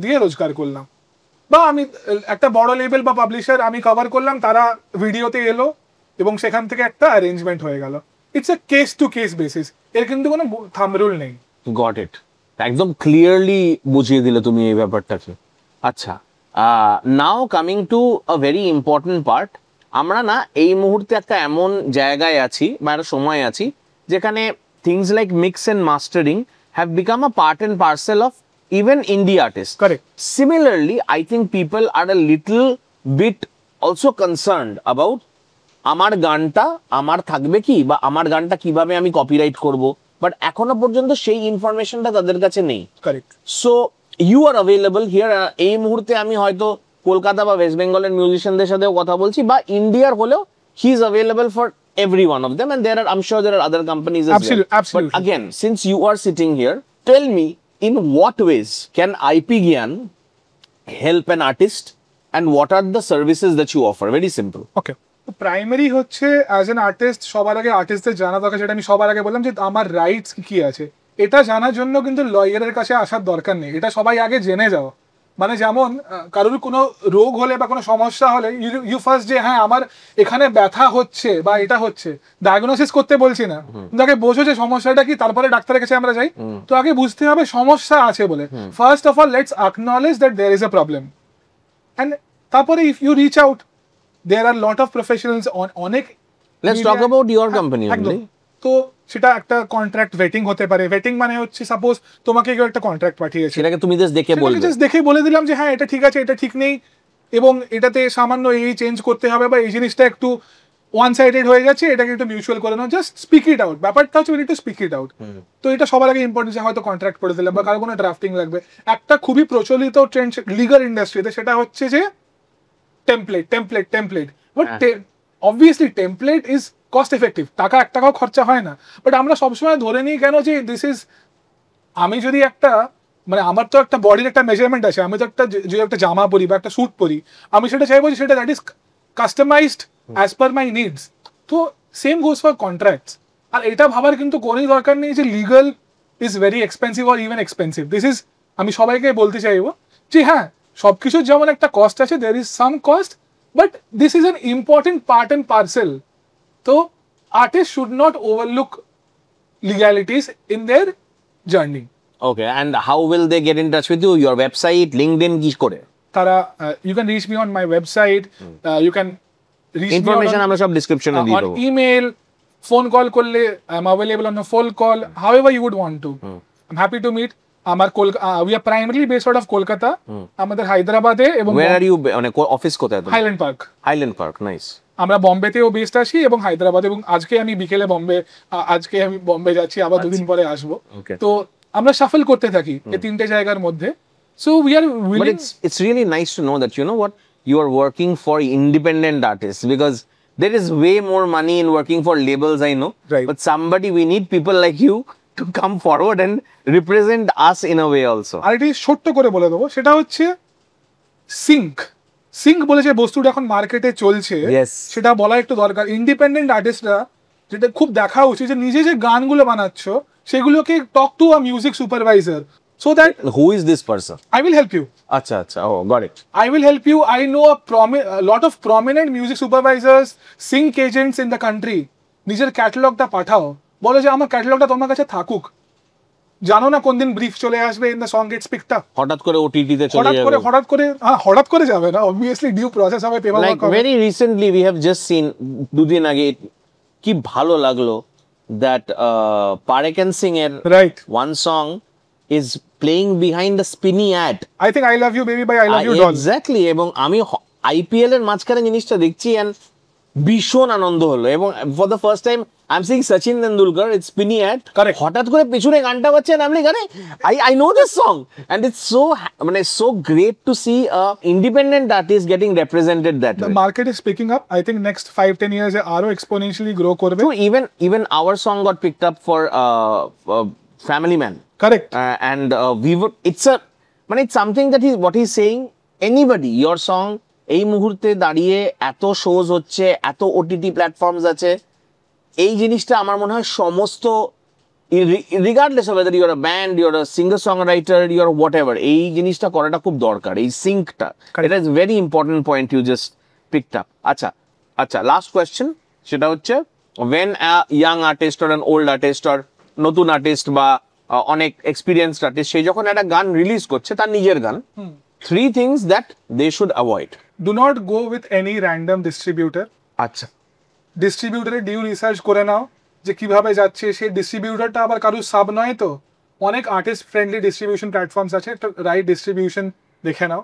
দিয়ে রোজগার করলাম। বা আমি একটা বড় লেভেল বা পাবলিশার আমি কভার করলাম, তারা ভিডিওতে এলো এবং সেখান থেকে একটা অ্যারেঞ্জমেন্ট হয়ে গেল। It's a case to case basis, এর কিন্তু কোনো থাম্ব রুল নেই। গট ইট, একদম ক্লিয়ারলি বুঝিয়ে দিলে তুমি এই ব্যাপারটাকে। আচ্ছা, now coming to a very important part. আমরা না এই মুহূর্তে একটা এমন জায়গায় আছি বা একটা সময় আছি যেখানে things like mix and mastering have become a part and parcel of even indie artists. Correct. Similarly, I think people are a little bit also concerned about আমার গানটা আমার থাকবে কি, বা আমার গানটা কিভাবে আমি কপিরাইট করব, বাট এখনো পর্যন্ত সেই ইনফরমেশনটা তাদের কাছে নেই। Correct. So you are available here. এই মুহূর্তে আমি হয়তো কলকাতা বা ওয়েস্ট বেঙ্গলের মিউজিশিয়ানদের সাথেও কথা বলছি, বা ইন্ডিয়ার হলেও he is available for every one of them, and I'm sure there are other companies as Absolutely, well. absolutely. But again, since you are sitting here, tell me, in what ways can IP Gyan help an artist, and what are the services that you offer? Very simple. Okay, primary হচ্ছে as an artist সবার আগে আর্টিস্টদের জানা দরকার, যেটা আমি সবার আগে বললাম যে আমার রাইটস কি আছে। এটা জানার জন্য কিন্তু লয়ারের কাছে আসার দরকার নেই, এটা সবাই আগে জেনে যাও। মানে যেমন কারোর কোনো রোগ হলে বা কোনো সমস্যা হলে ইউ ফার্স্ট যে হ্যাঁ আমার এখানে ব্যথা হচ্ছে বা এটা হচ্ছে, ডায়াগনোসিস করতে বলছি না, কিন্তু আগে বোঝো যে সমস্যাটা কি, তারপরে ডাক্তারের কাছে আমরা যাই। তো আগে বুঝতে হবে সমস্যা আছে বলে। First of all let's acknowledge that there is a problem, and তারপরে if you reach out, there are lot of professionals অনেক। Let's talk about your company only. তো সেটা একটা কন্ট্রাক্ট ভেটিং হতে পারে। ভেটিং মানে হচ্ছে সাপোজ তোমাকে কেউ একটা কন্ট্রাক্ট পাঠিয়েছে, সেটাকে তুমি জাস্ট দেখে বলবে, জাস্ট দেখে বলে দিলাম যে হ্যাঁ এটা ঠিক আছে, এটা ঠিক নেই, এবং এটাতে সামান্য এই চেঞ্জ করতে হবে, বা এই জিনিসটা একটু ওয়ান সাইডেড হয়ে যাচ্ছে, এটাকে একটু মিউচুয়াল করে নাও, জাস্ট স্পিক ইট আউট। ব্যাপারটা হচ্ছে we need to speak it out. তো এটা সবার আগে ইম্পর্টেন্ট, হয়তো কন্ট্রাক্ট করে দিলাম বা কারো কোনো ড্রাফটিং লাগবে। একটা খুবই প্রচলিত ট্রেন্ড লিগাল ইন্ডাস্ট্রিতে সেটা হচ্ছে যে template. But obviously template is cost effective, টাকা 1 টাকাও খরচা হয় না। বাট আমরা সবসময় ধরে নিই কেন যে দিস ইজ, আমি যদি একটা মানে আমার তো একটা বডির একটা মেজারমেন্ট আছে, আমি তো একটা যদি একটা জামা পরি বা একটা স্যুট পরি, আমি সেটা চাইবো যে সেটা that is customised as per my needs. তো সেম গোজ ফর কন্ট্রাক্টস। আর এটা ভাবার কিন্তু কোনোই দরকার নেই যে legal is very expensive or even expensive. This is, আমি সবাইকে বলতে চাইবো যে হ্যাঁ সবকিছুর যেমন একটা কস্ট আছে, there is some cost, but this is an important part and parcel. তো artists should not overlook legalities in their journey. Okay, and how will they get in touch with you? Your website, LinkedIn, কি করে? তারা you can reach me on my website, you can reach Information me আমরা সব description-এ দিয়ে on দেবো। email, phone call করলে I'm available on a phone call, however you would want to. I'm happy to meet. আমার we are primarily based out of Kolkata, আমাদের হায়দ্রাবাদে এবং Where are you, মানে অফিস কোথায় তোমার? Highland Park. Highland Park, nice. আমরা বম্বেতেও based আছি এবং হায়দ্রাবাদ, এবং আজকে আমি বিকেলে আজকে আমি বম্বে যাচ্ছি, আবার 2 দিন পরে আসবো। তো আমরা শাফল করতে থাকি এই 3টে জায়গার মধ্যে। So we are But it's really nice to know that, you know what, you are working for independent artists, because there is way more money in working for labels, I know. Right. But we need people like you to come forward and represent us in a way also. আর এটি ছোট্ট করে বলে দেবো, সেটা হচ্ছে sync বলে যে বস্তুটা এখন মার্কেটে চলছে, Yes. সেটা বলা একটু দরকার। ইন্ডিপেন্ডেন্ট আর্টিস্টরা যেটা খুব দেখা উচিত, যে নিজে যে গানগুলো বানাচ্ছ সেগুলোকে talk to a music supervisor, so that Who is this person? I will help you. Acha, oh, got it. I will help you. I know a lot of prominent music supervisors, sync agents in the country. নিজের ক্যাটালগটা পাঠাও, বলো যে আমার ক্যাটালগটা তোমার কাছে থাকুক, জানো না কোন দিন ব্রিফ চলে আসবে, in the song gets picked up, হঠাৎ করে ওটিটিতে চলে যাবে, হঠাৎ করে যাবে না, obviously ডিউ প্রসেস হবে, paper like very recently we have just seen, দুদিন আগে কি ভালো লাগলো that Parekhan Singh এর right one song is playing behind the spinny ad. I think I love you baby by I love you doll. Exactly, এবং আমি IPL এর মাঝখানে জিনিসটা দেখছি and ভীষণ আনন্দ হলো, এবং for the first time I'm seeing Sachin Tendulkar, it's spinny ad. Correct. হঠাৎ করে পেছনে গানটা বাজছে and I'm like, আরে I know this song, and it's মানে so great to see a independent artist getting represented that The way. market is picking up. I think next 5-10 years আরো exponentially grow করবে. So even our song got picked up for Family Man. Correct. And we would, it's something that what he's saying, anybody, your song এই মুহূর্তে দাঁড়িয়ে এত shows হচ্ছে, এত OTT platforms আছে, এই জিনিসটা আমার মনে হয় সমস্ত regardless of whether you are a band, you are a singer song writer, you are whatever, এই জিনিসটা করাটা খুব দরকার, এই সিঙ্কটা, এটা is very important point you just picked up. আচ্ছা লাস্ট কোয়েশ্চেন, সেটা হচ্ছে when a young artist or an old artist or নতুন আর্টিস্ট বা অনেক এক্সপিরিয়েন্সড আর্টিস্ট, সে যখন একটা গান রিলিজ করছে, তার নিজের গান, 3 things that they should avoid. Do not go with any random distributor. আচ্ছা, ডিস্ট্রিবিউটরের ডিউ রিসার্চ করে নাও যে কিভাবে যাচ্ছে, সেই ডিস্ট্রিবিউটরটা আবার কারোর সাব নয়। তো অনেক আর্টিস্ট ফ্রেন্ডলি ডিস্ট্রিবিউশন প্ল্যাটফর্মস আছে, একটা রাইট ডিস্ট্রিবিউশন দেখে নাও,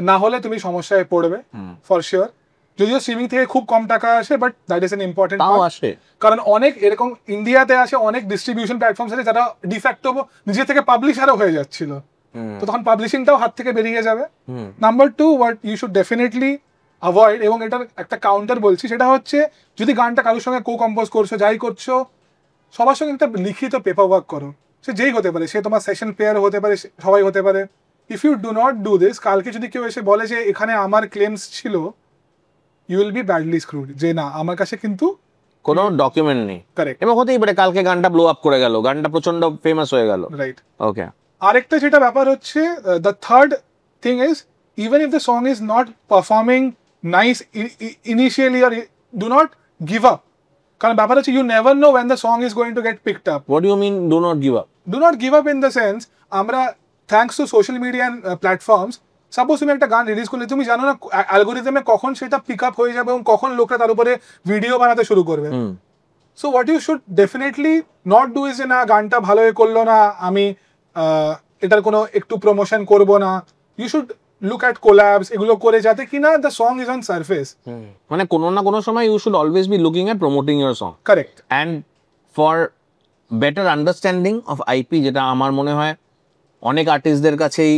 না হলে তুমি সমস্যায় পড়বে ফর শিওর। যদিও স্ট্রিমিং থেকে খুব কম টাকা আসে, but that is an important part, কারণ অনেক এরকম ইন্ডিয়াতে আছে অনেক ডিস্ট্রিবিউশন প্ল্যাটফর্মস আছে যারা ডিফ্যাক্টো নিজে থেকে পাবলিশারও হয়ে যাচ্ছিল, তো তখন পাবলিশিংটাও হাত থেকে বেরিয়ে যাবে। Number 2, what you should definitely avoid, এবং এটার একটা কাউন্টার বলছি, সেটা হচ্ছে যদি গানটা কারোর সঙ্গে কো কম্পোজ করছো, যাই করছো, সবার সঙ্গে একটা লিখিত পেপার ওয়ার্ক করো। সে যেই হতে পারে, সে তোমার সেশন প্লেয়ার হতে পারে, সবাই হতে পারে। If you do not do this, কালকে যদি কেউ এসে বলে যে এখানে আমার ক্লেমস ছিল, you will be badly screwed, যে না আমার কাছে কিন্তু কোনো ডকুমেন্ট নেই। কারেক্ট, এবং হতেই পারে কালকে গানটা ব্লো আপ করে গেল, গানটা প্রচন্ড ফেমাস হয়ে গেল। রাইট। ওকে, আরেকটা যেটা ব্যাপার হচ্ছে, the third thing is, even if the song is not performing nice initially, আর ডু নট গিভ আপ। কারণ ব্যাপার হচ্ছে, ইউ নেভার নো when the song is going to get picked up. What you mean do not give up? Do not give up in the sense, আমরা thanks to social media platforms, suppose তুমি একটা গান রিলিজ করলে, তুমি জানো না অ্যালগোরিদমে কখন সেটা পিক আপ হয়ে যাবে এবং কখন লোকরা তার উপরে ভিডিও বানাতে শুরু করবে। So what you should definitely not do is, যে না গানটা ভালো করলো না, আমি এটার কোনো একটু প্রমোশন করব না। You should look at collabs, এগুলো করে, যাতে কিনা the song is on surface. মানে কোনো না কোনো সময় you should always be looking at promoting your song. Correct. And for better understanding of IP, যেটা আমার মনে হয় অনেক আর্টিস্টদের কাছেই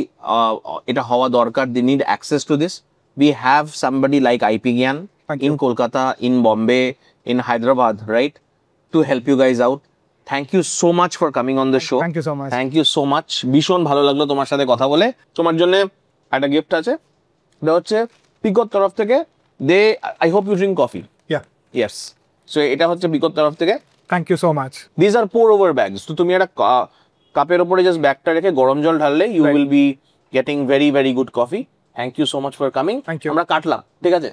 এটা হওয়া দরকার, the need access to this. We have somebody like IP Gyan in Kolkata, in Bombay, in Hyderabad, right, to help you guys out. Thank you so much for coming on the show. Thank you so much. Thank you so much, ভীষণ ভালো লাগলো তোমার সাথে কথা বলে। তোমার জন্য একটা গিফট আছে, এটা হচ্ছে পিকোর তরফ থেকে। দে, I hope you drink coffee. Yes, so এটা হচ্ছে পিকোর তরফ থেকে। Thank you so much. This are pour over bags. তো তুমি একটা কাপের ওপরে জাস্ট ব্যাগটা রেখে গরম জল ঢাললে you will be getting very very good coffee. Thank you so much for coming. আমরা কাটলাম, ঠিক আছে?